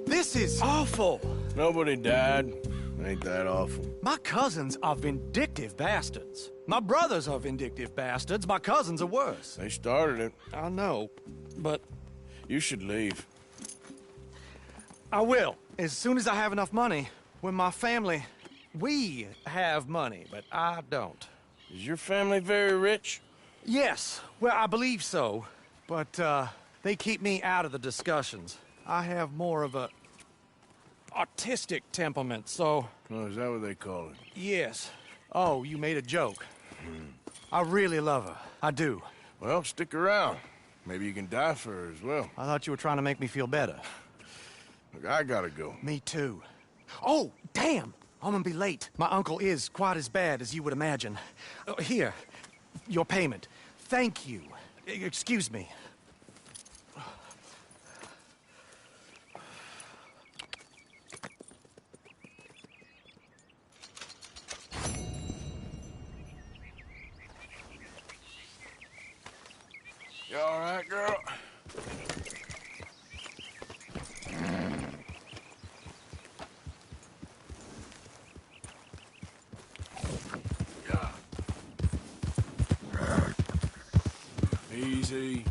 This is awful. Nobody died. Ain't that awful? My cousins are vindictive bastards. My brothers are vindictive bastards. My cousins are worse. They started it. I know, but... You should leave. I will, as soon as I have enough money. When my family... We have money, but I don't. Is your family very rich? Yes, well, I believe so. But, they keep me out of the discussions. I have more of a... artistic temperament, so... Oh, is that what they call it? Yes. Oh, you made a joke. I really love her. I do. Well, stick around. Maybe you can die for her as well. I thought you were trying to make me feel better. Look, I gotta go. Me too. Oh, damn! I'm gonna be late. My uncle is quite as bad as you would imagine. Here, your payment. Thank you. Excuse me. You all right, girl? Easy.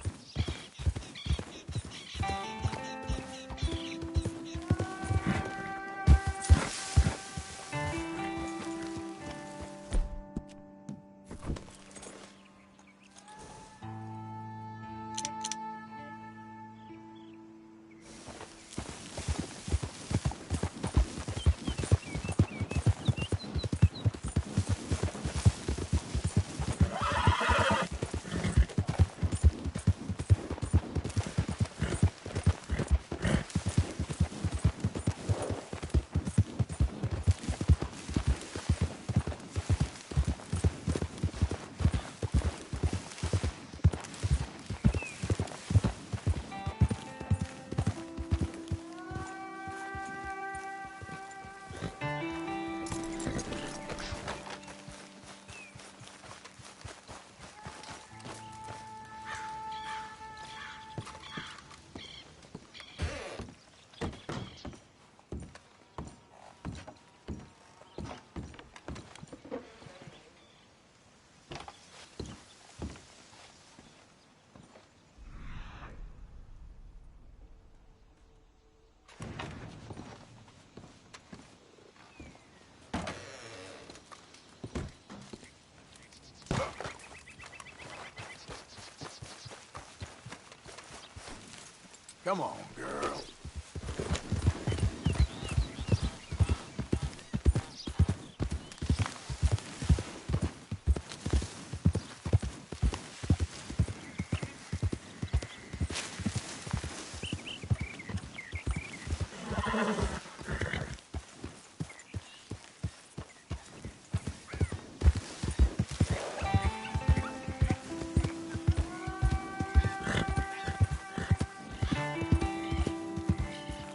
Come on, girl.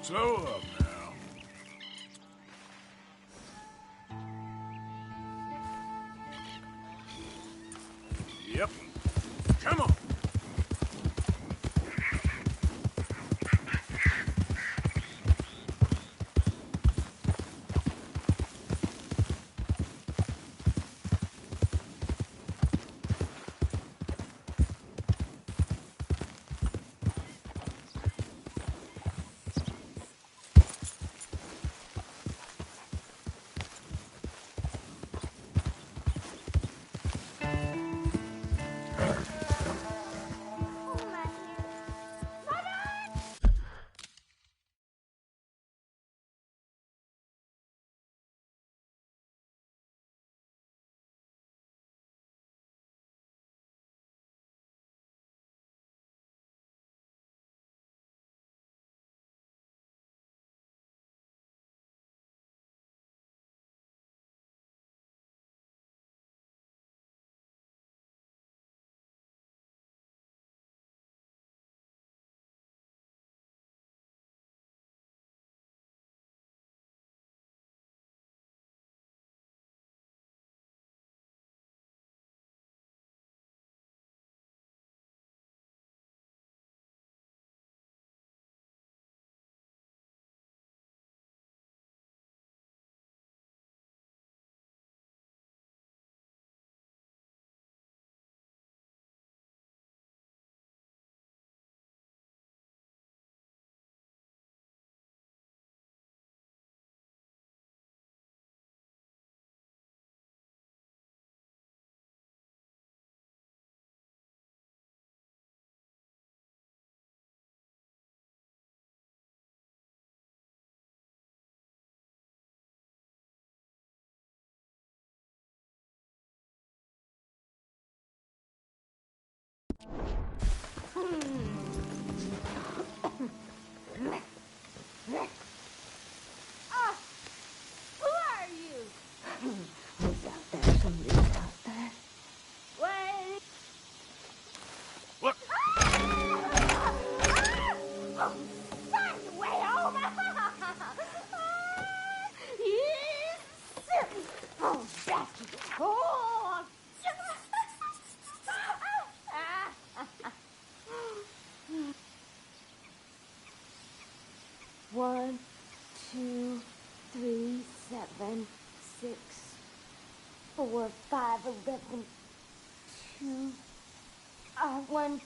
Slow up now. Yep. Come on. Ah, who are you? Who's out there? Somebody's out there. Wait. What? Find your way home. Yes. Oh, Becky. Oh. 1, 2, 3, 7, 6, 4, 5, 11, 2, 1,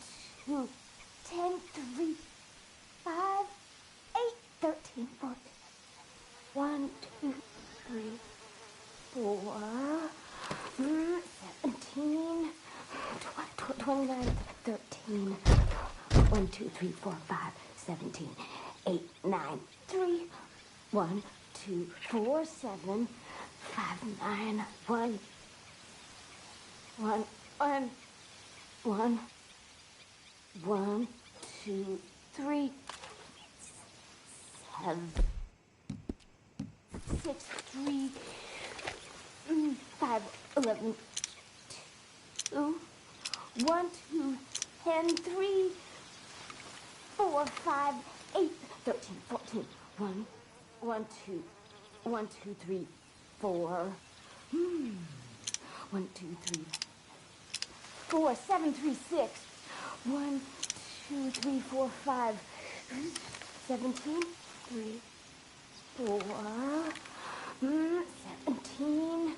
2, 10, 3, 5, 8, 13, 14. 1, 2, 3, 4, 17, 29, 13. 1, 2, 3, 4, 5, 17, 8, 9, 3. 1, 2, 4, 7, 5, 9, 1, 1, 1, 1, 1, 2, 3, 7, 6, 3, 5, 11, 2, 1, 2, 10, 3, 4, 5, 8, 13, 14, 1, 1, 2, 1, 2, 3, 4, 1, 2, 3, 4, 7, 3, 6, 1, 2, 3, 4, 5, 17, 3, 4, 17,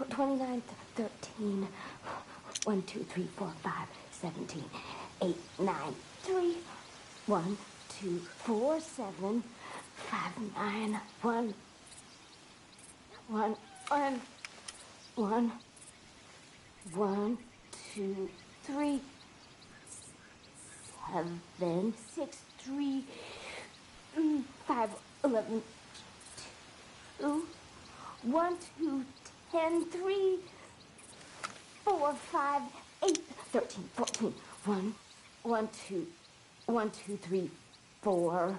29, 13, 1, 2, 3, 4, 5, 17, 8, 9, 3, 1, 2, 4, 7, 5, 9, 1, 1, 1, 1, 1, 2, 3, 7, 6, 3, 5, 11, 2, 1, 2, 10, 3, 4, 5, 8, 13, 14, 1, 1, 2, 1, 2, 3, 4,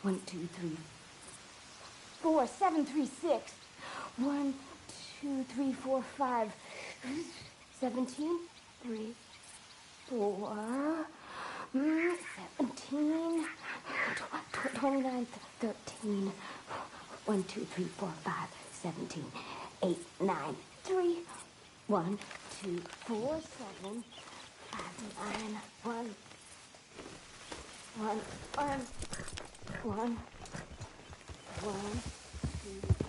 1, 2, 3, 4, 7, 3, 6, 1, 2, 3, 4, 5, 17, 3, 4, 17, 29, 13, 1, 2, 3, 4, 5, 17, 8, 9, 3, 1, 2, 4, 7, 5, 9, 1, 1, 1, 1, 2.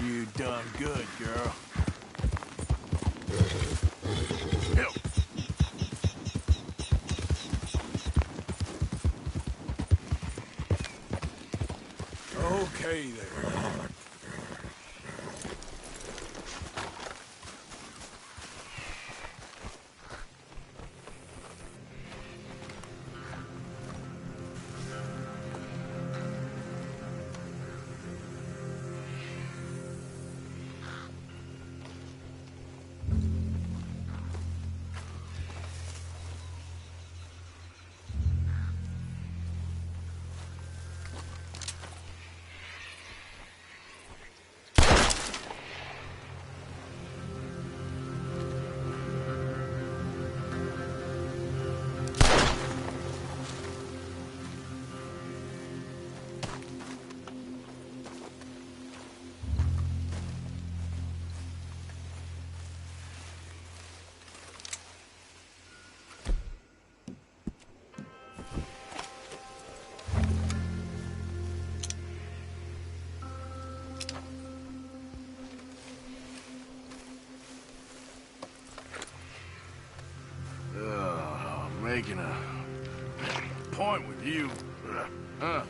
You done good, girl. Okay there. Making a point with you. Huh?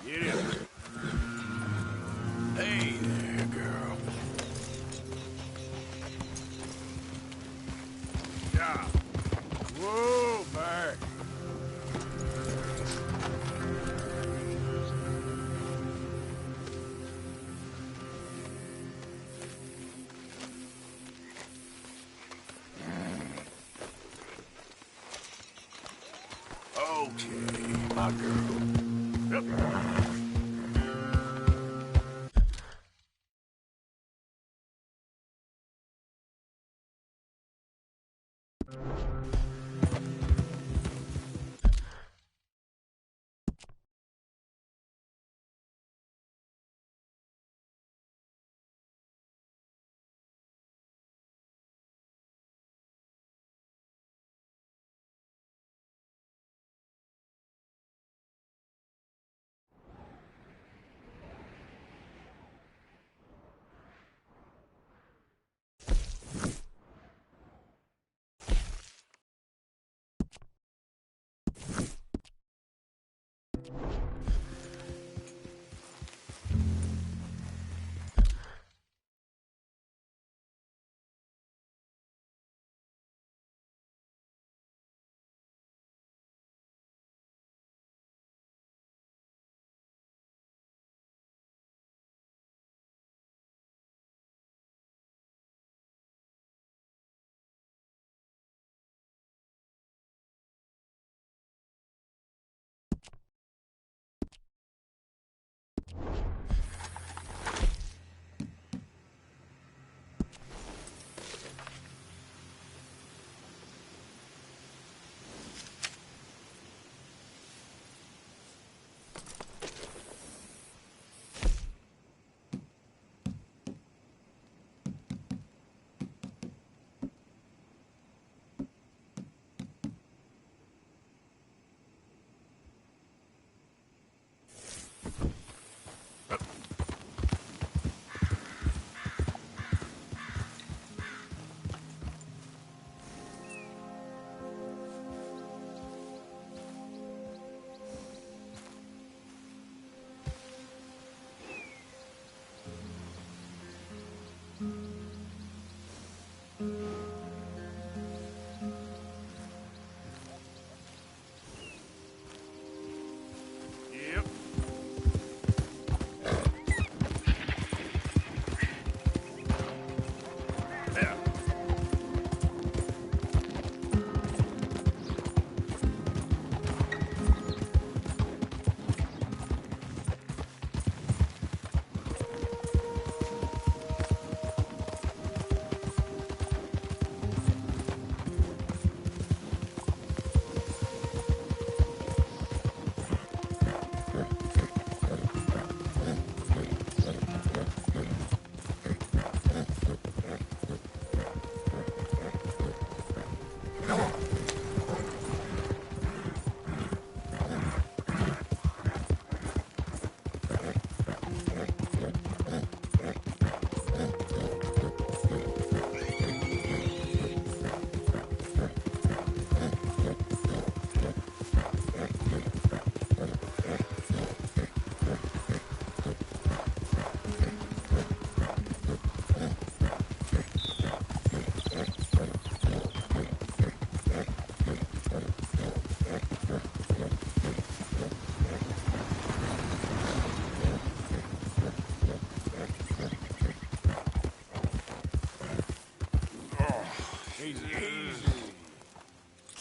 Get in. Hey there, girl. Yeah. Whoa, back. Okay, my girl. Yep.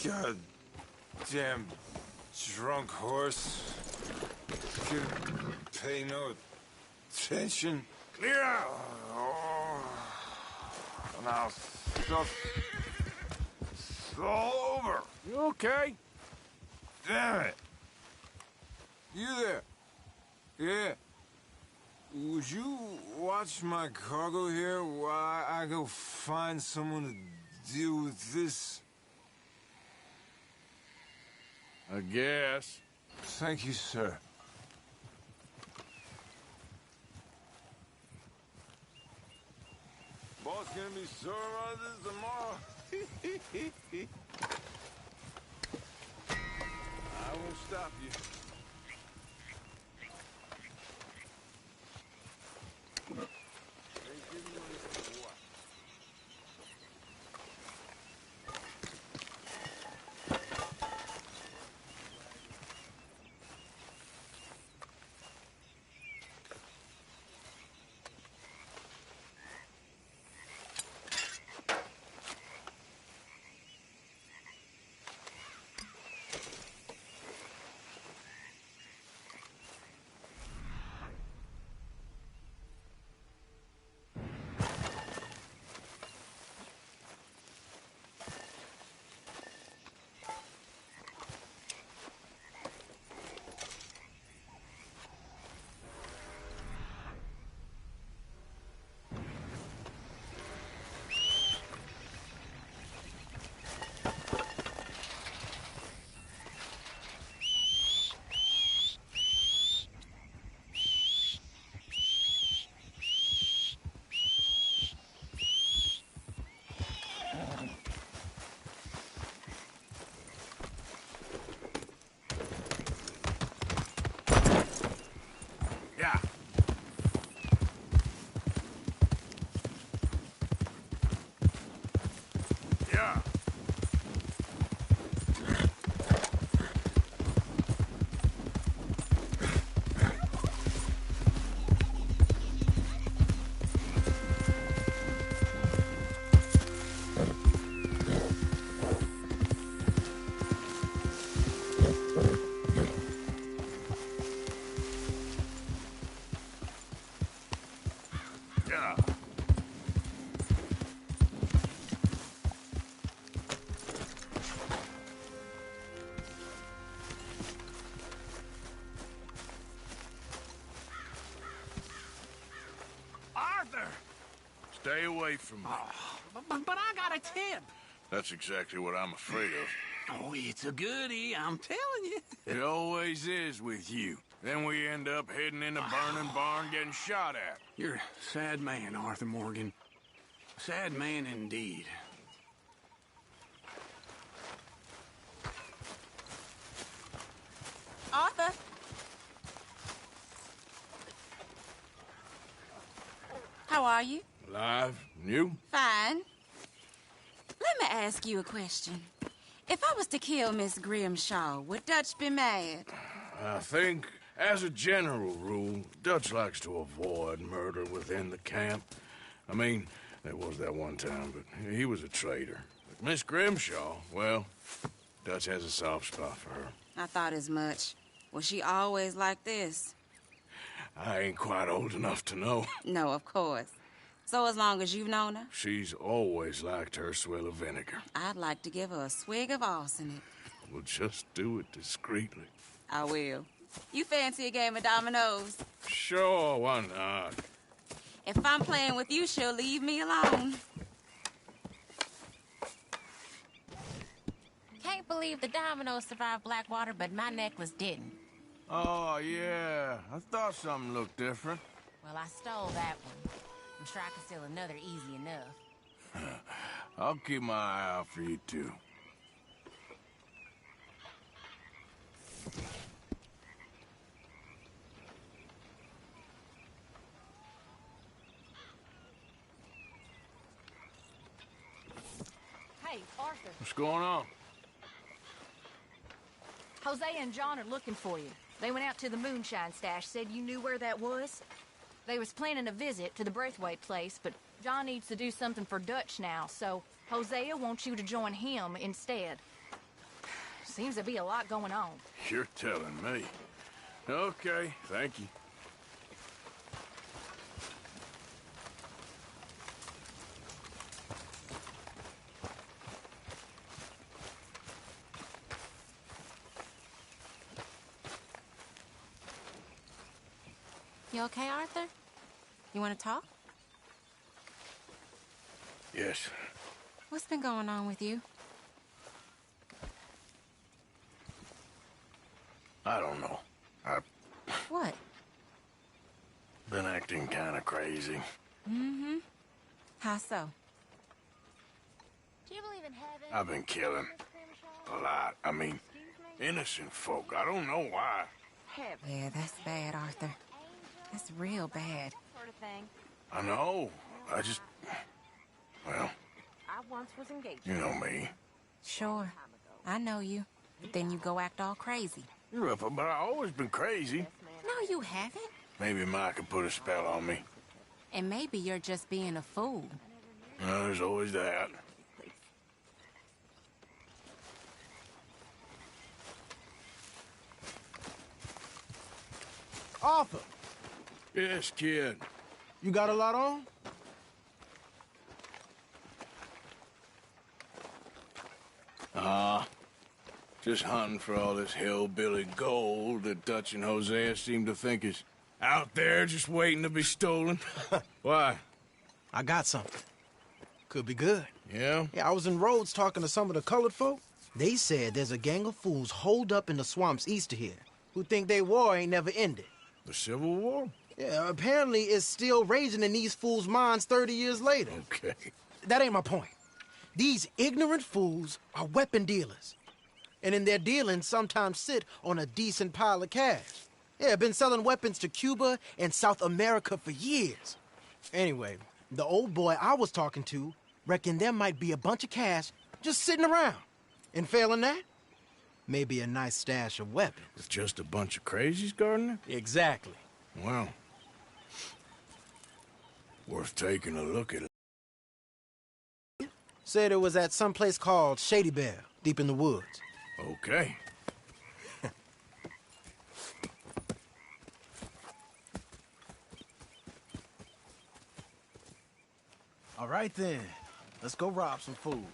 Goddamn drunk horse. Couldn't pay no attention. Clear out! Now, stuff. It's all over. You okay? Damn it. You there? Yeah. Would you watch my cargo here while I go find someone to deal with this? I guess. Thank you, sir. Boss gonna be sore about this tomorrow. I won't stop you. Stay away from me. But I got a tip. That's exactly what I'm afraid of. Oh, it's a goodie, I'm telling you. It always is with you. Then we end up heading in a burning barn getting shot at. You're a sad man, Arthur Morgan. Sad man indeed. Arthur? How are you? Alive? And you? Fine. Let me ask you a question. If I was to kill Miss Grimshaw, would Dutch be mad? I think, as a general rule, Dutch likes to avoid murder within the camp. I mean, there was that one time, but he was a traitor. But Miss Grimshaw, well, Dutch has a soft spot for her. I thought as much. Was she always like this? I ain't quite old enough to know. No, of course. So as long as you've known her? She's always liked her swill of vinegar. I'd like to give her a swig of arsenic. We'll just do it discreetly. I will. You fancy a game of dominoes? Sure, why not? If I'm playing with you, she'll leave me alone. Can't believe the dominoes survived Blackwater, but my necklace didn't. Oh, yeah. I thought something looked different. Well, I stole that one. I'm sure I can steal another easy enough. I'll keep my eye out for you, too. Hey, Arthur. What's going on? Jose and John are looking for you. They went out to the moonshine stash, said you knew where that was. They was planning a visit to the Braithwaite place, but John needs to do something for Dutch now, so Hosea wants you to join him instead. Seems to be a lot going on. You're telling me. Okay, thank you. You okay, Arthur? You want to talk? Yes. What's been going on with you? I don't know. I've What? been acting kind of crazy. Mm-hmm. How so? Do you believe in heaven? I've been killing. A lot. I mean, innocent folk. I don't know why. Yeah, that's bad, Arthur. That's real bad. Sort of thing. I know. I just... Well, I once was engaged. you know me. Sure. I know you. But then you go act all crazy. But I've always been crazy. No, you haven't. Maybe Ma could put a spell on me. And maybe you're just being a fool. No, there's always that. Arthur, Yes, kid. you got a lot on? Just hunting for all this hillbilly gold that Dutch and Hosea seem to think is out there just waiting to be stolen. Why? I got something. Could be good. Yeah? Yeah, I was in Rhodes talking to some of the colored folk. They said there's a gang of fools holed up in the swamps east of here who think their war ain't never ended. The Civil War? Yeah, apparently it's still raging in these fools' minds 30 years later. Okay. That ain't my point. These ignorant fools are weapon dealers. And in their dealings sometimes sit on a decent pile of cash. Yeah, been selling weapons to Cuba and South America for years. Anyway, the old boy I was talking to reckoned there might be a bunch of cash just sitting around. And failing that, maybe a nice stash of weapons. With just a bunch of crazies, Gardner? Exactly. Well, worth taking a look at it. Said it was at some place called Shady Bear, deep in the woods. Okay. All right then, let's go rob some fools.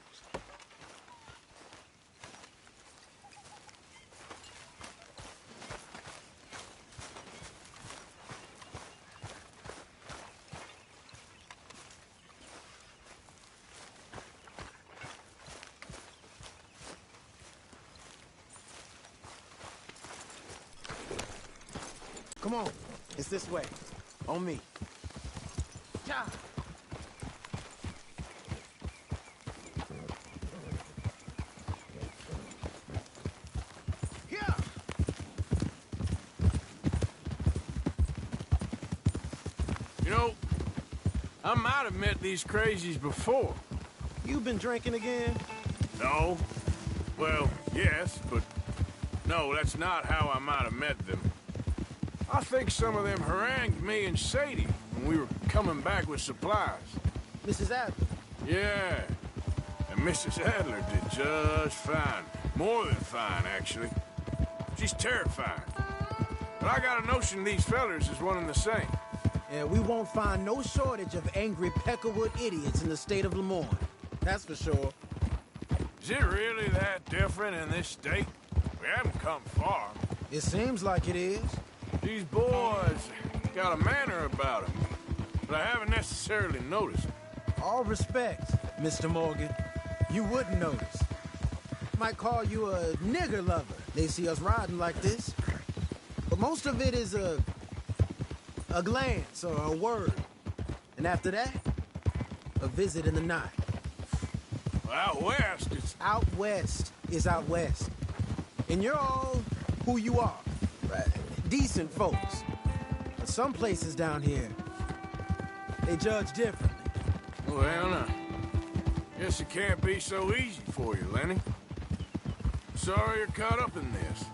Come on, it's this way. On me. Ja. Here. You know, I might have met these crazies before. You been drinking again? No. Well, yes, but no, that's not how I might have met them. I think some of them harangued me and Sadie when we were coming back with supplies. Mrs. Adler? Yeah. And Mrs. Adler did just fine. More than fine, actually. She's terrifying. But I got a notion these fellers is one and the same. Yeah, we won't find no shortage of angry peckerwood idiots in the state of Lemoyne. That's for sure. Is it really that different in this state? We haven't come far. It seems like it is. These boys got a manner about them, but I haven't necessarily noticed. All respect, Mr. Morgan. You wouldn't notice. Might call you a nigger lover. They see us riding like this. But most of it is a glance or a word. And after that, a visit in the night. Well, out west, it's... Out west is out west. And you're all who you are. Right? Decent folks. But some places down here, they judge differently. Well, now, guess it can't be so easy for you, Lenny. Sorry you're caught up in this.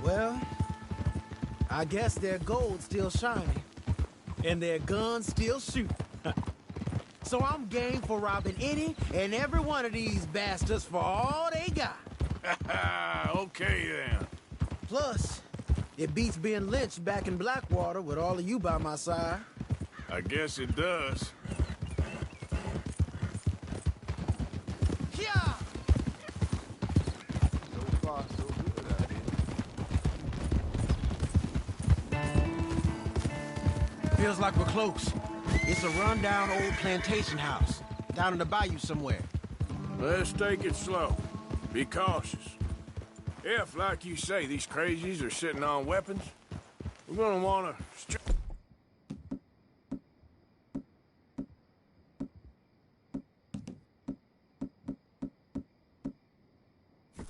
Well, I guess their gold's still shining, and their guns still shoot. So I'm game for robbing any and every one of these bastards for all they got. Okay, then. Plus, it beats being lynched back in Blackwater with all of you by my side. I guess it does. Yeah! So far, so good, I Feels like we're close. It's a rundown old plantation house, down in the bayou somewhere. Let's take it slow. Be cautious. If, like you say, these crazies are sitting on weapons, we're gonna wanna...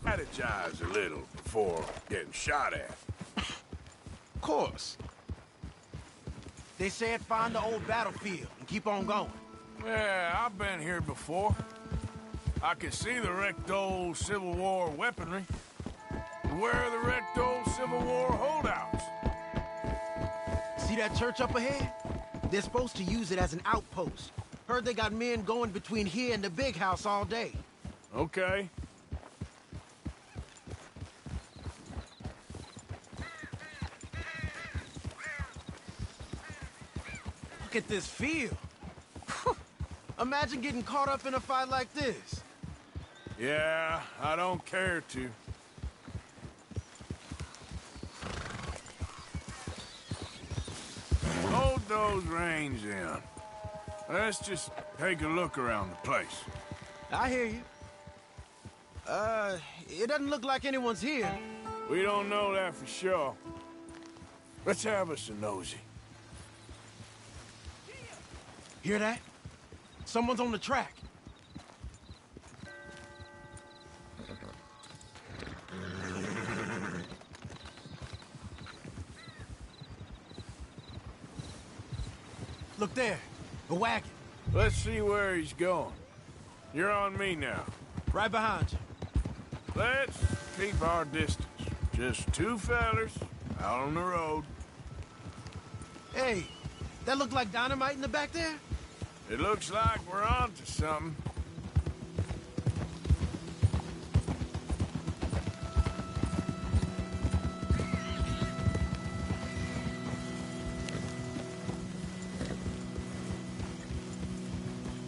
strategize a little before getting shot at. Of course. They said find the old battlefield and keep on going. Yeah, I've been here before. I can see the wrecked old Civil War weaponry. Where are the wrecked old Civil War holdouts? See that church up ahead? They're supposed to use it as an outpost. Heard they got men going between here and the big house all day. Okay. Look at this field. Imagine getting caught up in a fight like this. Yeah, I don't care to. Hold those reins in. Let's just take a look around the place. I hear you. It doesn't look like anyone's here. We don't know that for sure. Let's have us a nosy. Hear that? Someone's on the track. Look there, a wagon. Let's see where he's going. You're on me now. Right behind you. Let's keep our distance. Just two fellers out on the road. Hey, that look like dynamite in the back there? It looks like we're onto something.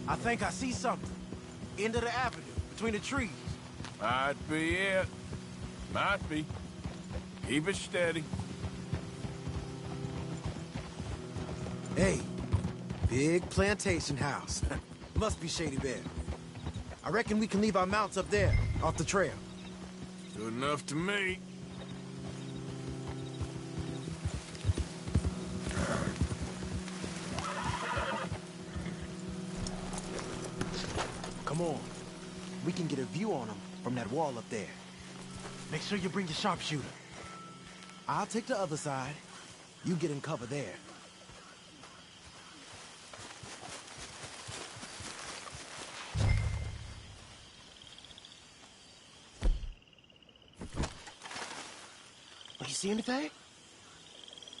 I think I see something. End of the avenue, between the trees. Might be it. Might be. Keep it steady. Hey, big plantation house. Must be Shady Bear. I reckon we can leave our mounts up there, off the trail. Good enough to me. Come on. We can get a view on them from that wall up there. Make sure you bring your sharpshooter. I'll take the other side. You get in cover there. You see anything?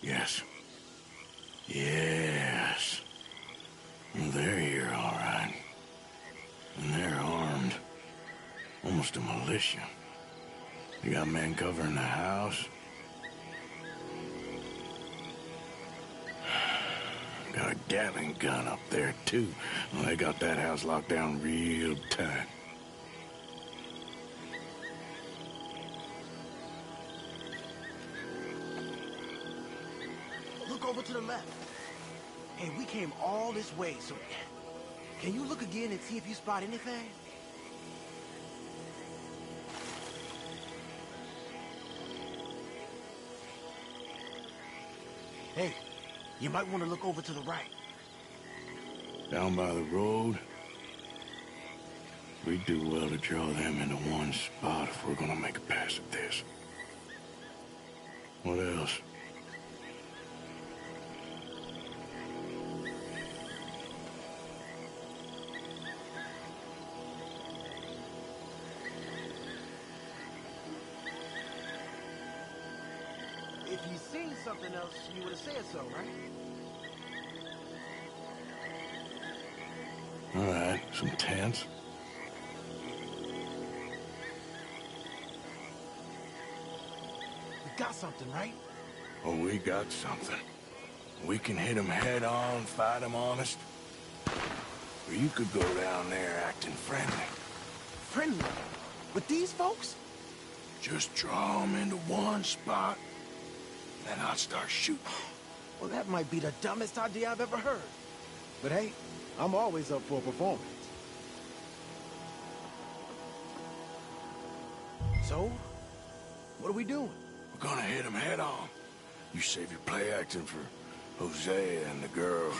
Yes. Yes. They're here, all right. And they're armed. Almost a militia. They got men covering the house. Got a Gatling gun up there, too. Well, they got that house locked down real tight. Look over to the left. Hey, we came all this way, so... Can you look again and see if you spot anything? Hey, you might want to look over to the right. Down by the road? We'd do well to draw them into one spot if we're gonna make a pass at this. What else? If you seen something else, you would have said so, right? All right, some tents. got something, right? Oh, we got something. We can hit them head on, fight them honest. Or you could go down there acting friendly. Friendly? With these folks? Just draw them into one spot, then I'll start shooting. Well, that might be the dumbest idea I've ever heard. But hey, I'm always up for a performance. So, what are we doing? We're gonna hit them head on. You save your play acting for Hosea and the girls.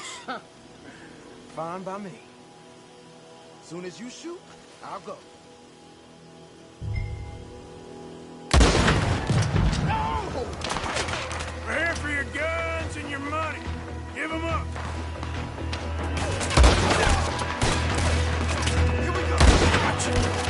Fine by me. Soon as you shoot, I'll go. No! We're here for your guns and your money. Give them up. Here we go. Gotcha.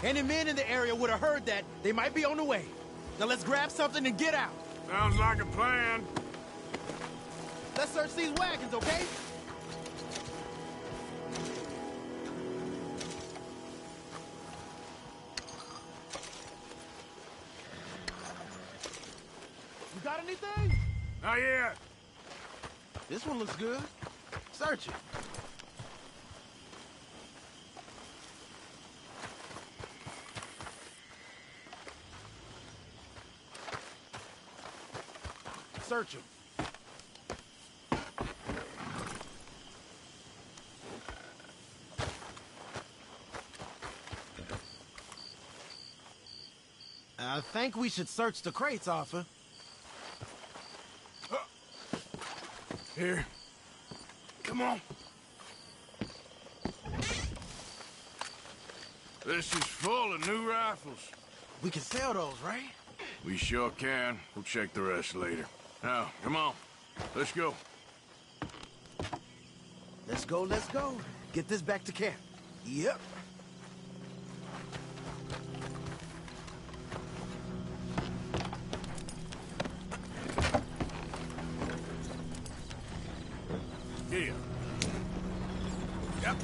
Any men in the area would have heard that. They might be on the way. Now let's grab something and get out. Sounds like a plan. Let's search these wagons, okay? You got anything? Not yet. This one looks good. Search it. Search him. I think we should search the crates, Arthur. Here. Come on. This is full of new rifles. We can sell those, right? We sure can. We'll check the rest later. Now, come on. Let's go. Let's Let's go, let's go. Get this back to camp. Yep. Here. Yep.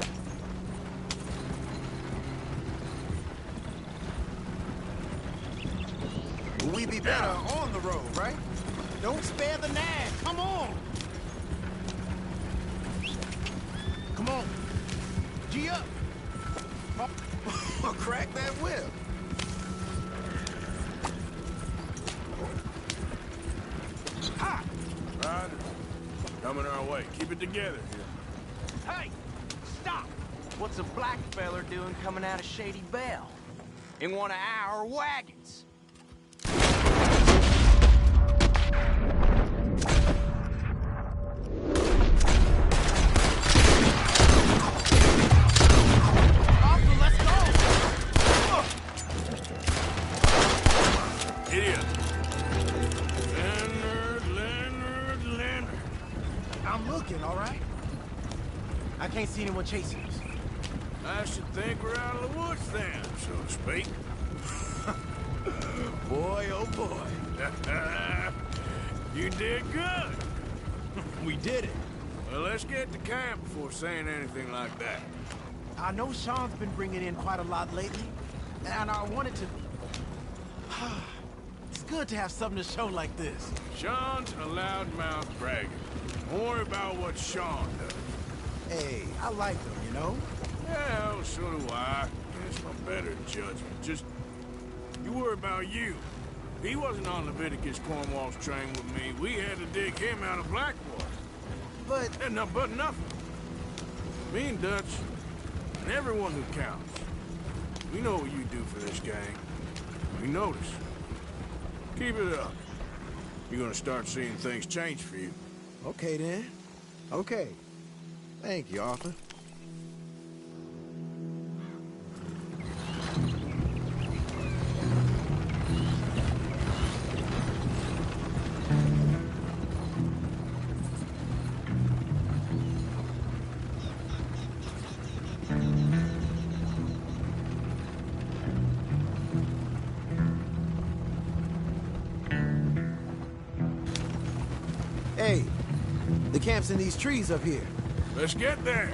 We be better on the road, right? Don't spare the nag. Come on. Come on. G up. Crack that whip. Ha! Riders. Coming our way. Keep it together here. Hey! Stop! What's a black feller doing coming out of Shady Belle? In one of our wagons? Idiot. Leonard. I'm looking, all right? I can't see anyone chasing us. I should think we're out of the woods then, so to speak. Boy, oh boy. You did good. We did it. Well, let's get to camp before saying anything like that. I know Sean's been bringing in quite a lot lately, and I wanted to... It's good to have something to show like this. Sean's a loudmouth bragger. Don't worry about what Sean does. Hey, I like him, you know? Yeah, well, so do I. It's my better judgment. Just, you worry about you. He wasn't on Leviticus Cornwall's train with me. We had to dig him out of Blackwater. But... But nothing. Me and Dutch, and everyone who counts, we know what you do for this gang. We notice. Keep it up. You're gonna start seeing things change for you. Okay, then. Okay. Thank you, Arthur. Hey, the camp's in these trees up here. Let's get there.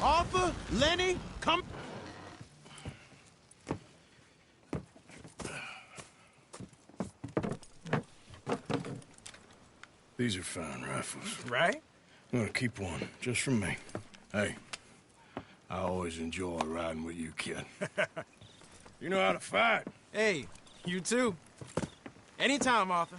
Arthur, Lenny, come... These are fine rifles. Right? I'm gonna keep one, just for me. Hey, I always enjoy riding with you, kid. You know how to fight. Hey, you too. Anytime, Arthur.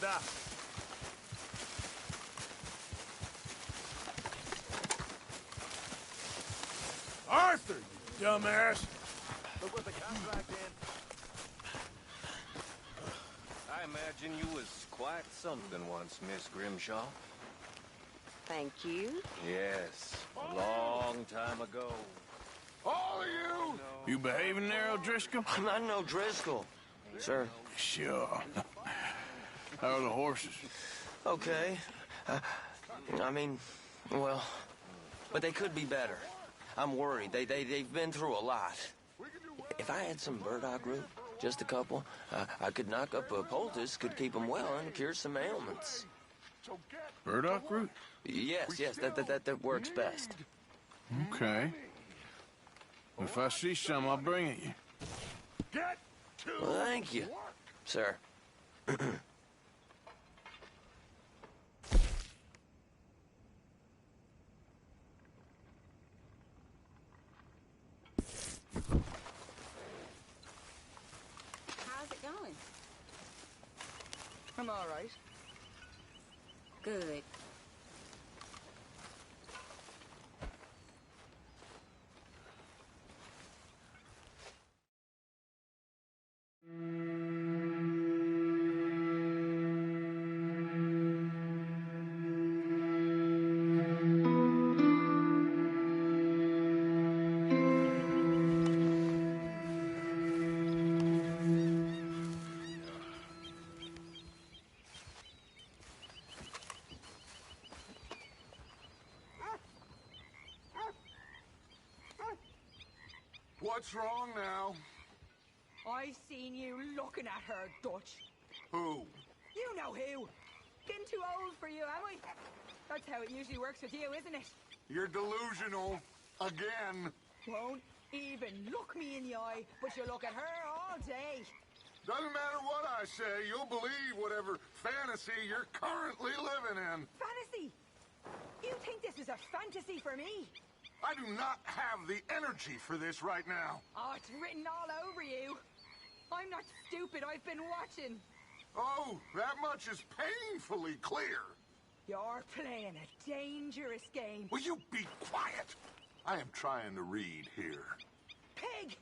that. Arthur, you dumbass! Look what the contract in. I imagine you was quite something once, Miss Grimshaw. Thank you. Yes, a long time ago. All of you! You behaving there, O'Driscoll? I'm not no Driscoll, sir. Sure. How are the horses? Okay. I mean, well, but they could be better. I'm worried. They've been through a lot. If I had some burdock root, just a couple, I could knock up a poultice, could keep them well, and cure some ailments. Burdock root? Yes, that works best. Okay. If I see some, I'll bring it you. Get to Well, thank you, sir. How's it going? I'm all right. Good. What's wrong now? I seen you looking at her, Dutch. Who? You know who. Getting too old for you, am I? That's how it usually works with you, isn't it? You're delusional. Again. Won't even look me in the eye, but you look at her all day. Doesn't matter what I say, you'll believe whatever fantasy you're currently living in. Fantasy? You think this is a fantasy for me? I do not have the energy for this right now. Oh, it's written all over you. I'm not stupid, I've been watching. Oh, that much is painfully clear. You're playing a dangerous game. Will you be quiet? I am trying to read here. Pig!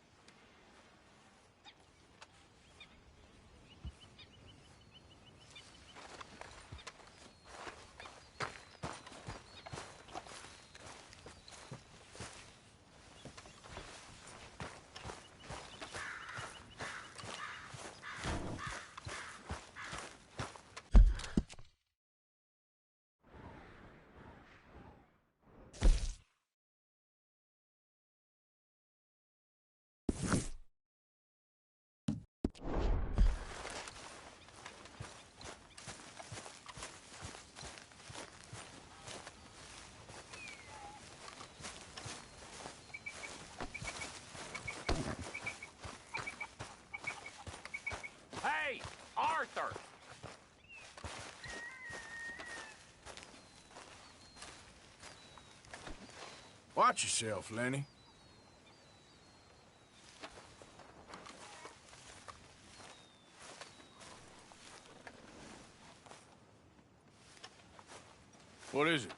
Hey, Arthur! Watch yourself, Lenny. What is it?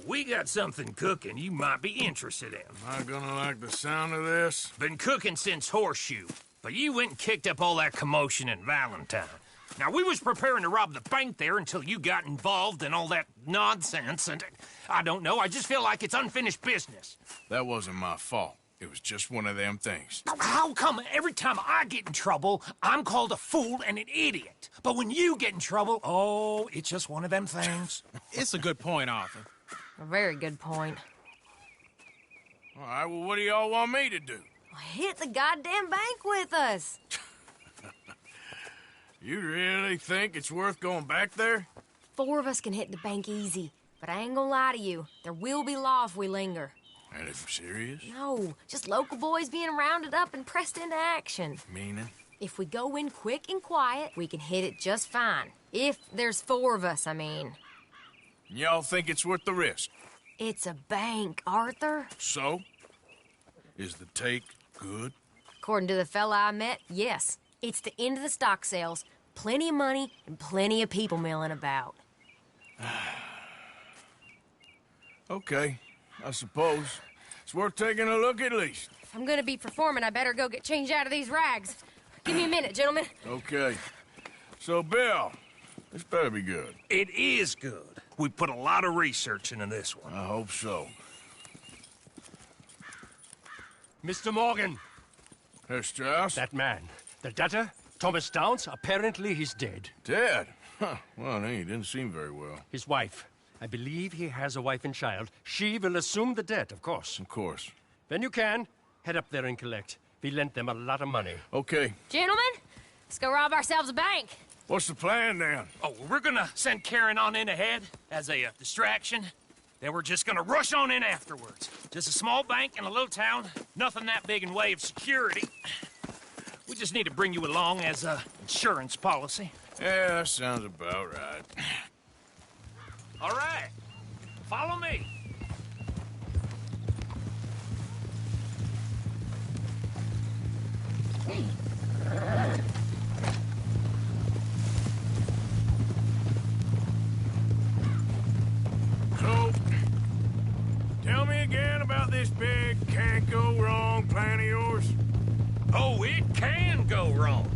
We got something cooking you might be interested in. Am I gonna like the sound of this? Been cooking since Horseshoe, but you went and kicked up all that commotion in Valentine. Now, we was preparing to rob the bank there until you got involved in all that nonsense, and I don't know, I just feel like it's unfinished business. That wasn't my fault. It was just one of them things. How come every time I get in trouble, I'm called a fool and an idiot? But when you get in trouble, oh, it's just one of them things. It's a good point, Arthur. A very good point. All right, well, what do y'all want me to do? Hit the goddamn bank with us. You really think it's worth going back there? 4 of us can hit the bank easy, but I ain't gonna lie to you. There will be law if we linger. Anything serious? No, just local boys being rounded up and pressed into action. Meaning? If we go in quick and quiet, we can hit it just fine. If there's 4 of us, I mean. Y'all think it's worth the risk? It's a bank, Arthur. So? Is the take good? According to the fella I met, yes. It's the end of the stock sales, plenty of money and plenty of people milling about. Okay, I suppose. It's worth taking a look at least. If I'm gonna be performing, I better go get changed out of these rags. Give me a minute, gentlemen. Okay. So, Bill, this better be good. It is good. We put a lot of research into this one. I hope so. Mr. Morgan. Herr Strauss? That man. The debtor, Thomas Downs, apparently he's dead. Dead? Huh. Well, he didn't seem very well. His wife. I believe he has a wife and child. She will assume the debt, of course. Of course. When you can, head up there and collect. We lent them a lot of money. Okay. Gentlemen, let's go rob ourselves a bank. What's the plan, then? Oh, we're gonna send Karen on in ahead as a distraction. Then we're just gonna rush on in afterwards. Just a small bank in a little town. Nothing that big in way of security. We just need to bring you along as a insurance policy. Yeah, that sounds about right. All right. Follow me. So, tell me again about this big can't-go-wrong plan of yours. Oh, it can go wrong.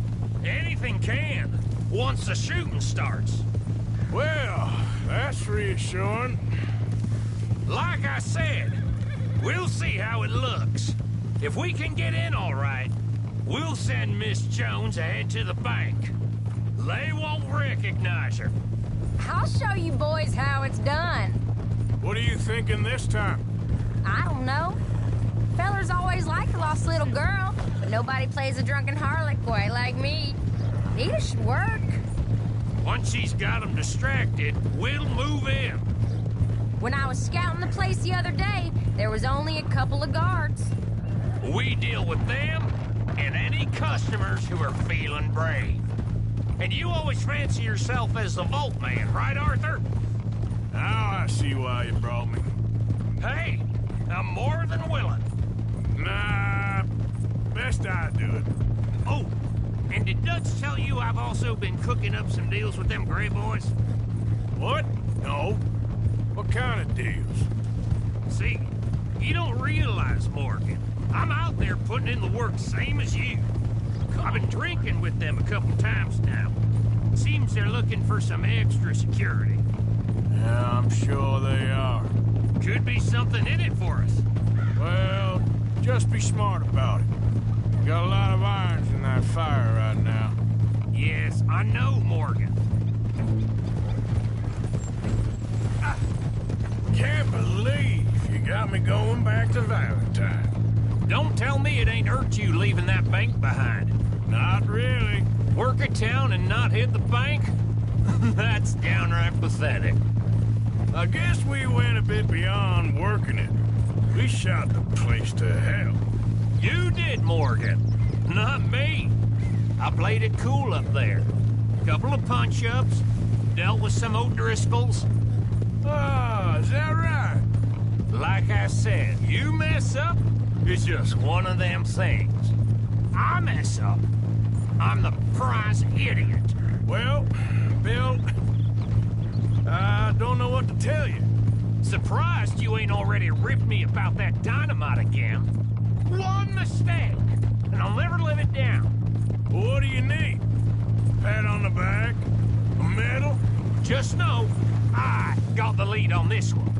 Anything can, once the shooting starts. Well, that's reassuring. Like I said, we'll see how it looks. If we can get in all right, we'll send Miss Jones ahead to the bank. They won't recognize her. I'll show you boys how it's done. What are you thinking this time? I don't know. Fellers always like a lost little girl, but nobody plays a drunken harlot quite like me. Nita should work. Once she's got them distracted, we'll move in. When I was scouting the place the other day, there was only a couple of guards. We deal with them and any customers who are feeling brave. And you always fancy yourself as the vault man, right, Arthur? Now I see why you brought me. Hey, I'm more than willing. Nah, best I do it. Oh, and did Dutch tell you I've also been cooking up some deals with them Gray Boys? What? No. What kind of deals? See, you don't realize, Morgan. I'm out there putting in the work same as you. I've been drinking with them a couple times now. Seems they're looking for some extra security. Yeah, I'm sure they are. Could be something in it for us. Well, just be smart about it. Got a lot of irons in that fire right now. Yes, I know, Morgan. I can't believe you got me going back to Valentine. Don't tell me it ain't hurt you leaving that bank behind. Not really. Work a town and not hit the bank? That's downright pathetic. I guess we went a bit beyond working it. We shot the place to hell. You did, Morgan. Not me. I played it cool up there. Couple of punch-ups, dealt with some O'Driscolls. Ah, is that right? Like I said, you mess up, it's just one of them things. I mess up, I'm the prize idiot. Well, Bill, I don't know what to tell you. Surprised you ain't already ripped me about that dynamite again. One mistake, and I'll never live it down. What do you need? Pat on the back? A medal? Just know, I got the lead on this one.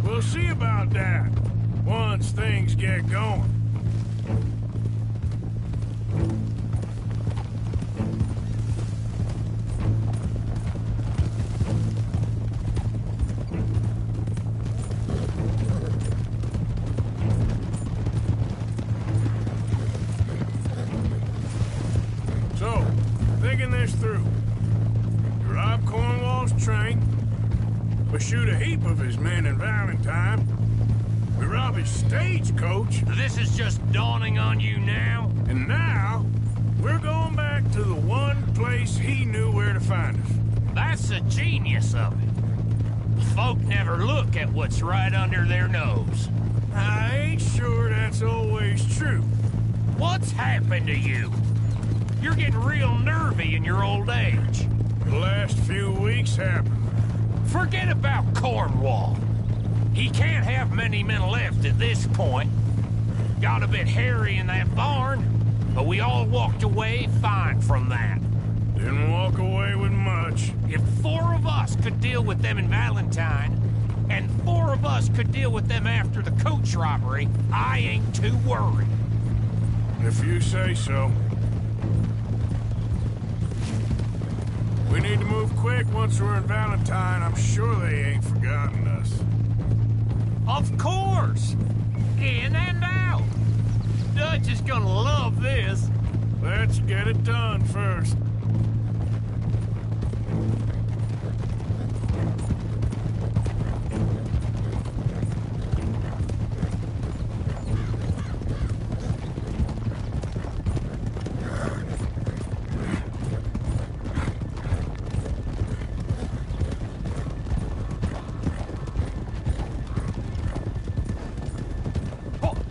We'll see about that, once things get going. So, thinking this through. You rob Cornwall's train. We shoot a heap of his men in Valentine. We rob his stagecoach. This is just dawning on you now? And now, we're going back to the one place he knew where to find us. That's the genius of it. Folk never look at what's right under their nose. I ain't sure that's always true. What's happened to you? You're getting real nervy in your old age. The last few weeks happened. Forget about Cornwall. He can't have many men left at this point. Got a bit hairy in that barn, but we all walked away fine from that. Didn't walk away with much. If 4 of us could deal with them in Valentine, and 4 of us could deal with them after the coach robbery, I ain't too worried. If you say so. We need to move quick once we're in Valentine. I'm sure they ain't forgotten us. Of course! In and out! Dutch is gonna love this. Let's get it done first.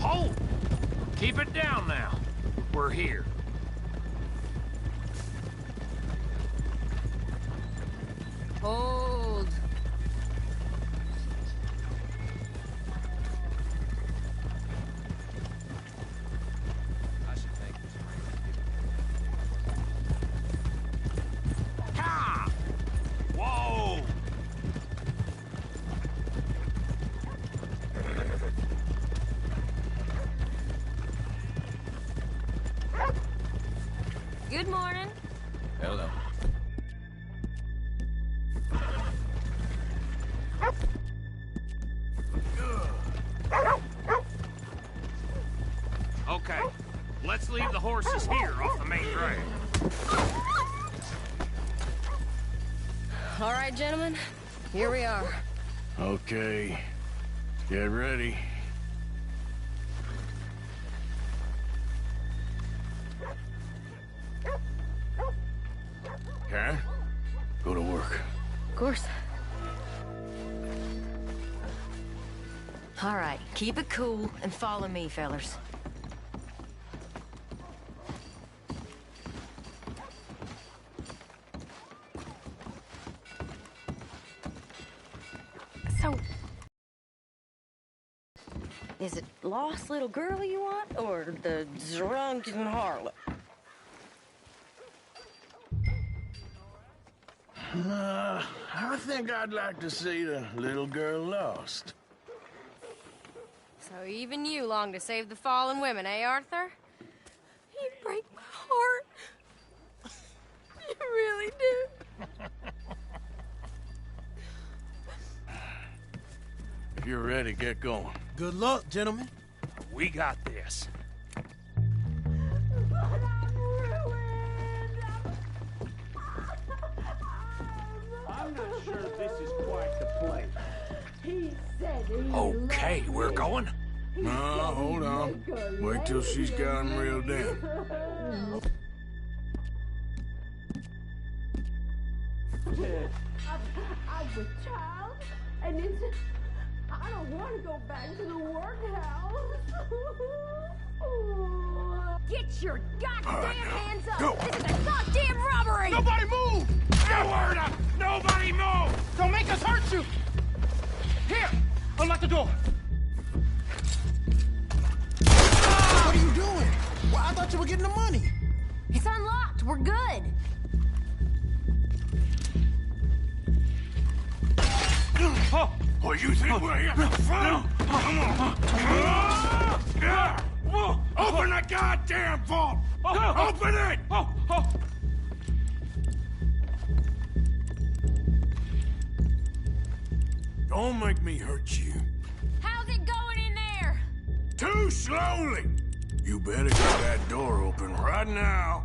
Hold! Keep it down now. We're here. Hold. Ha! Whoa! Good morning. Hello. Okay, let's leave the horses here off the main drag. All right, gentlemen. Here we are. Okay. Get ready. Karen, go to work. Of course. All right, keep it cool and follow me, fellers. So, is it lost little girl you want, or the drunken harlot? I think I'd like to see the little girl lost. So even you long to save the fallen women, eh, Arthur? You break my heart. You really do. If you're ready, get going. Good luck, gentlemen. We got this. I'm not sure this is quite the place. He said he Okay, we're going. No, hold on. Wait till she's got him reeled in. I'm a child, and it's... I don't want to go back to the workhouse. Get your goddamn hands up! Go. This is a goddamn robbery! Nobody move! No word up! Nobody move! Don't make us hurt you! Here! Unlock the door! What are you doing? Well, I thought you were getting the money. It's unlocked. We're good. Oh, you think we're here for fun? Come on. Open the goddamn vault! Open it! Don't make me hurt you. How's it going in there? Too slowly! You better get that door open right now.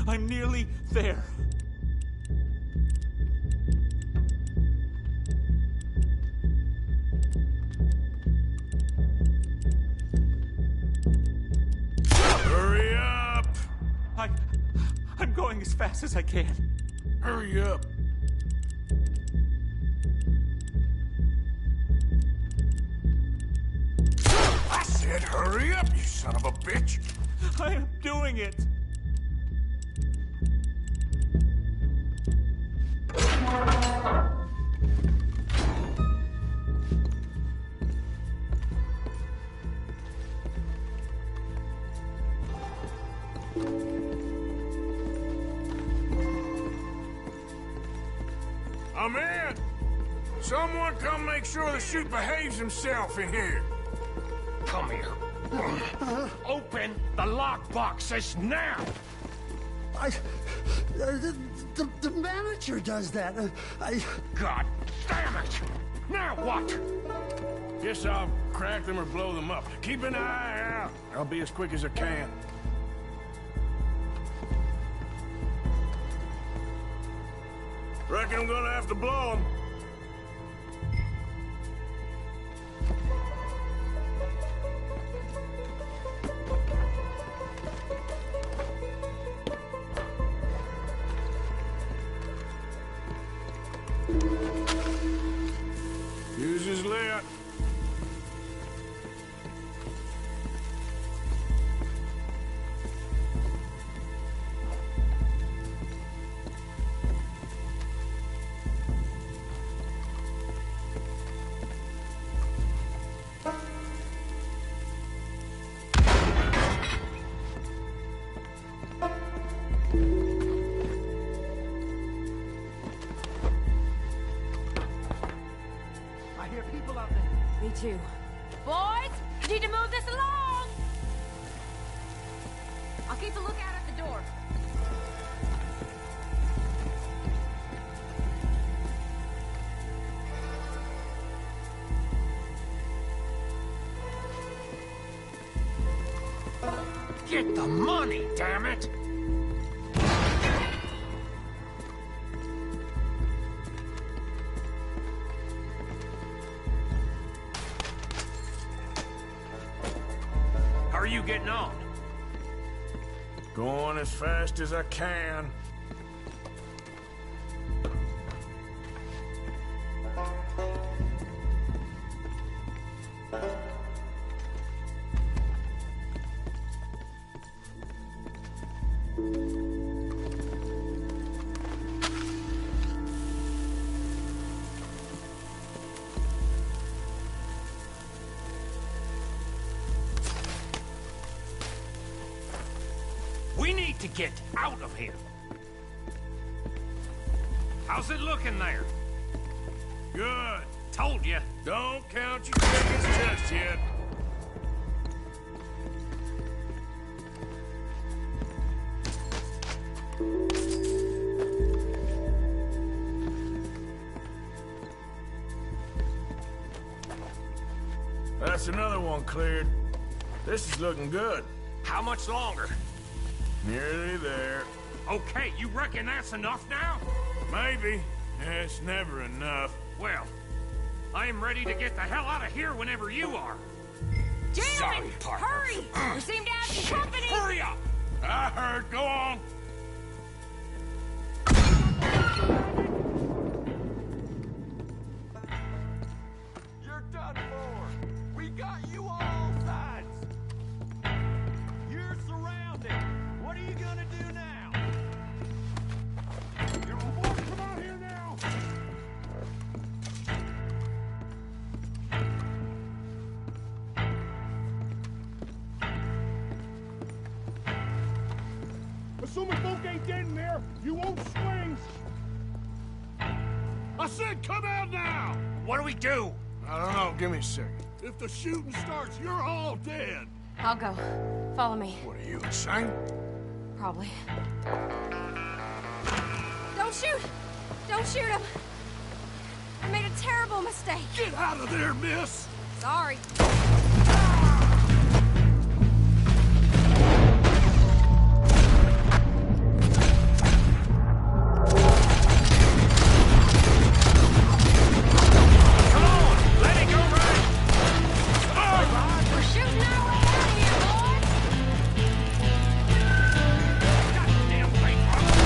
I'm nearly there. Hurry up! I'm going as fast as I can. Hurry up. I said hurry up, you son of a bitch! I am doing it. Someone come make sure the chute behaves himself in here. Come here. Open the lockboxes now! The manager does that. God damn it! Now what? Guess I'll crack them or blow them up. Keep an eye out. I'll be as quick as I can. Reckon I'm gonna have to blow them. Fuse is lit. I hear people out there. Me too. Boys, you need to move this along! I'll keep a lookout at the door. Get the money, damn it! How are you getting on? Going as fast as I can. We need to get out of here. How's it looking there? Good. Told you. Don't count your chickens just yet. That's another one cleared. This is looking good. How much longer? Nearly there. Okay, you reckon that's enough now? Maybe. It's never enough. Well, I am ready to get the hell out of here whenever you are. Gentlemen, Sorry, partner. hurry! We seem to have some company! Hurry up! I heard. Go on. You're done for. We got you on all sides. You're surrounded. What are you gonna do now? Come out here now. Assuming folk ain't dead in there, you won't swing. I said come out now! What do we do? I don't know. Give me a second. If the shooting starts, you're all dead. I'll go. Follow me. What are you, insane? Probably. Don't shoot! Don't shoot him! I made a terrible mistake. Get out of there, miss! Sorry. We're shooting our way out of here, boys! Goddamn bankrupt!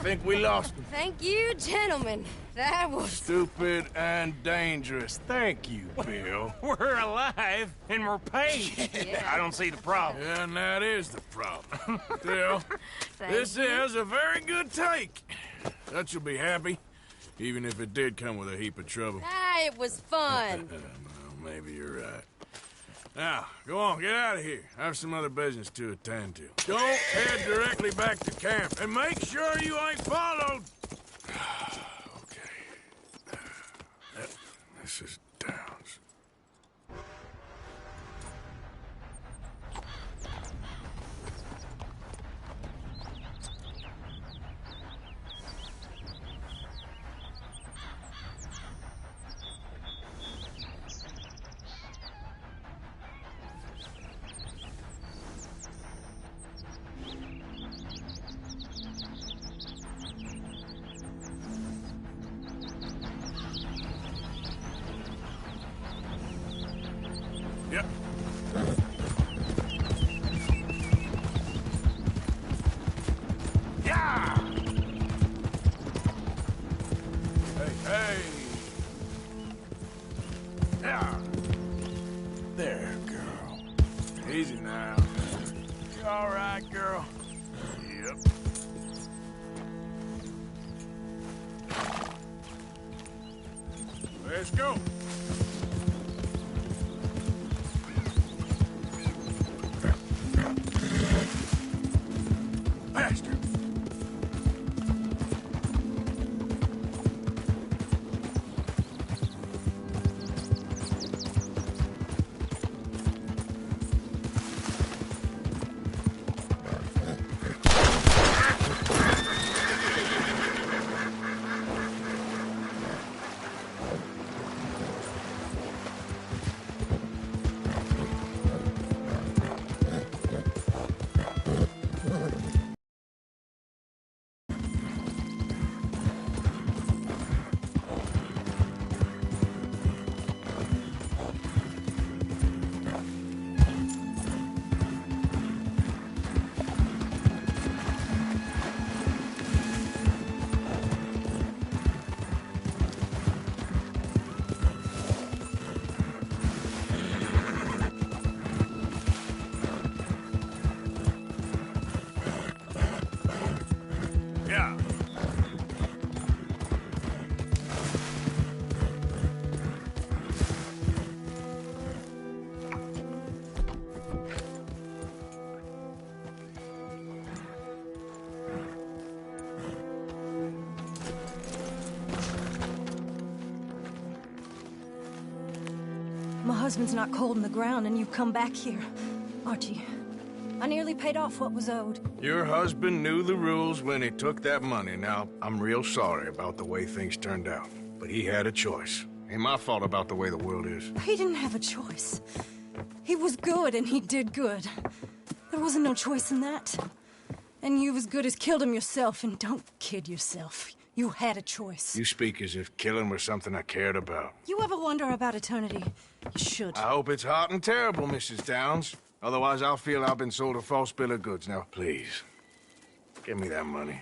think we lost him. Thank you, gentlemen. That was... Stupid and dangerous. Thank you, Bill. We're alive, and we're paid. Yeah. I don't see the problem. Yeah, and that is the problem. Still, this is a very good take. Dutch will be happy, even if it did come with a heap of trouble. Ah, it was fun. Well, maybe you're right. Now, go on, get out of here. I have some other business to attend to. Don't head directly back to camp, and make sure you ain't followed. Okay. This is Downs. Yep. Yeah! Hey! Yeah! There, girl. Easy now. You all right, girl? Yep. Let's go. Faster. Yeah. My husband's not cold in the ground, and you've come back here. Archie, I nearly paid off what was owed. Your husband knew the rules when he took that money. Now, I'm real sorry about the way things turned out. But he had a choice. Ain't my fault about the way the world is. He didn't have a choice. He was good, and he did good. There wasn't no choice in that. And you've as good as killed him yourself, and don't kid yourself. You had a choice. You speak as if killing was something I cared about. You ever wonder about eternity? You should. I hope it's hot and terrible, Mrs. Downs. Otherwise, I'll feel I've been sold a false bill of goods. Now, please, give me that money.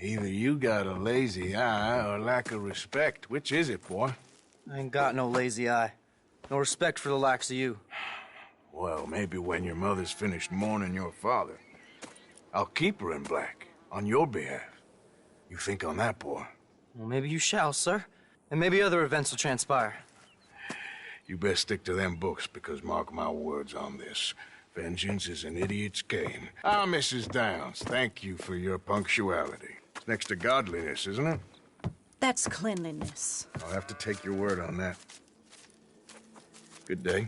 Either you got a lazy eye or lack of respect. Which is it, boy? I ain't got no lazy eye. No respect for the likes of you. Well, maybe when your mother's finished mourning your father, I'll keep her in black, on your behalf. You think on that, boy? Well, maybe you shall, sir. And maybe other events will transpire. You best stick to them books, because mark my words on this. Vengeance is an idiot's game. Ah, Mrs. Downs, thank you for your punctuality. It's next to godliness, isn't it? That's cleanliness. I'll have to take your word on that. Good day.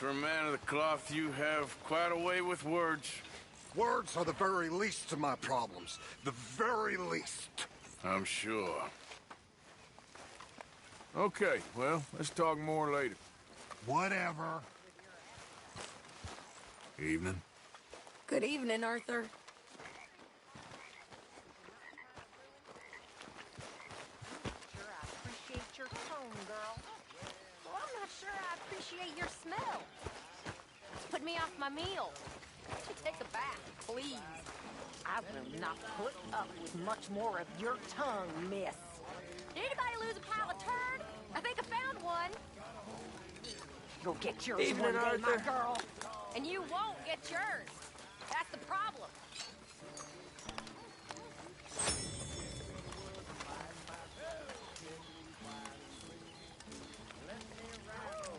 For a man of the cloth, you have quite a way with words. Words are the very least of my problems. The very least. I'm sure. Okay, well, let's talk more later. Whatever. Evening. Good evening, Arthur. Sure, I appreciate your tone, girl. Well, I'm not sure I appreciate your smell. It's put me off my meal. Won't you take a bath, please? I will not put up with much more of your tongue, miss. Did anybody lose a pile of turd? I think I found one. Go get yours Evening, one day, my Arthur. girl. And you won't get yours. That's the problem.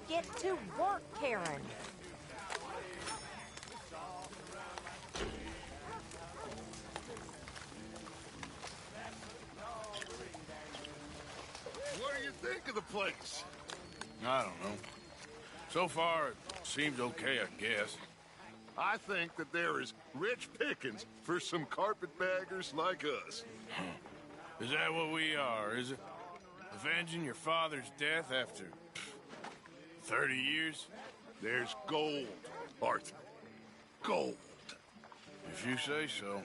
Get to work, Karen. What do you think of the place? I don't know. So far, it seems okay, I guess. I think that there is rich pickings for some carpetbaggers like us. Is that what we are, is it? Avenging your father's death after 30 years? There's gold, Arthur. Gold. If you say so.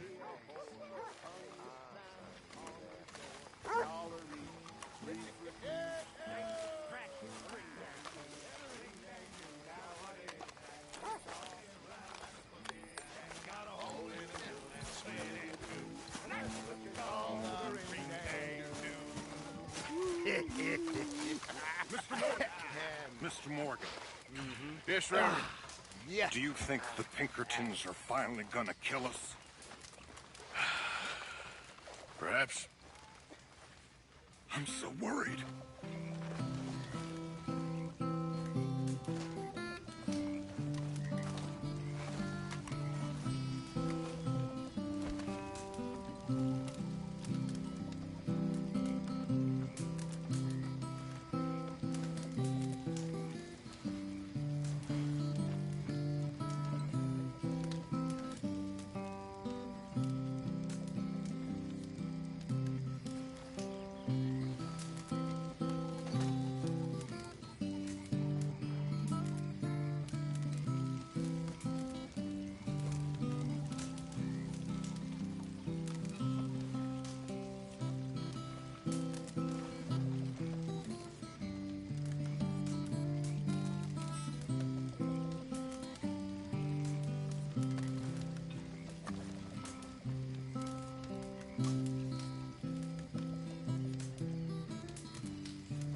Mr. Morgan. Yes, Reverend. Yeah. Do you think the Pinkertons are finally gonna kill us? Perhaps. I'm so worried.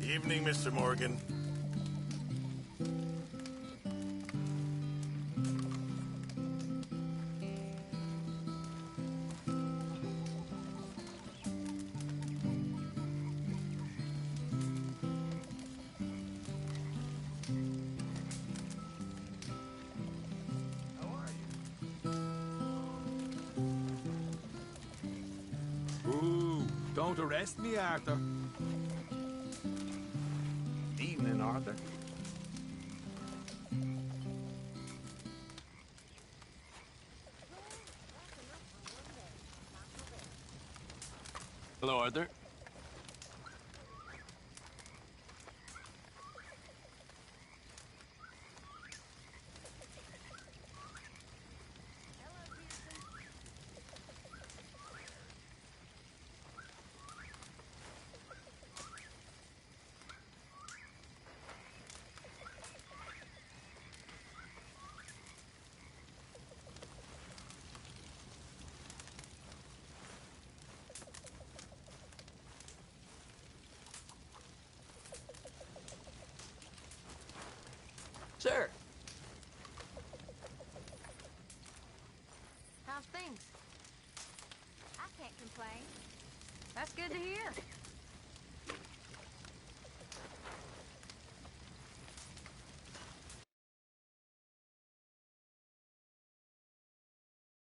Evening, Mr. Morgan. Ooh, don't arrest me, Arthur. Evening, Arthur. Hello, Arthur. Sir. How's things? I can't complain. That's good to hear.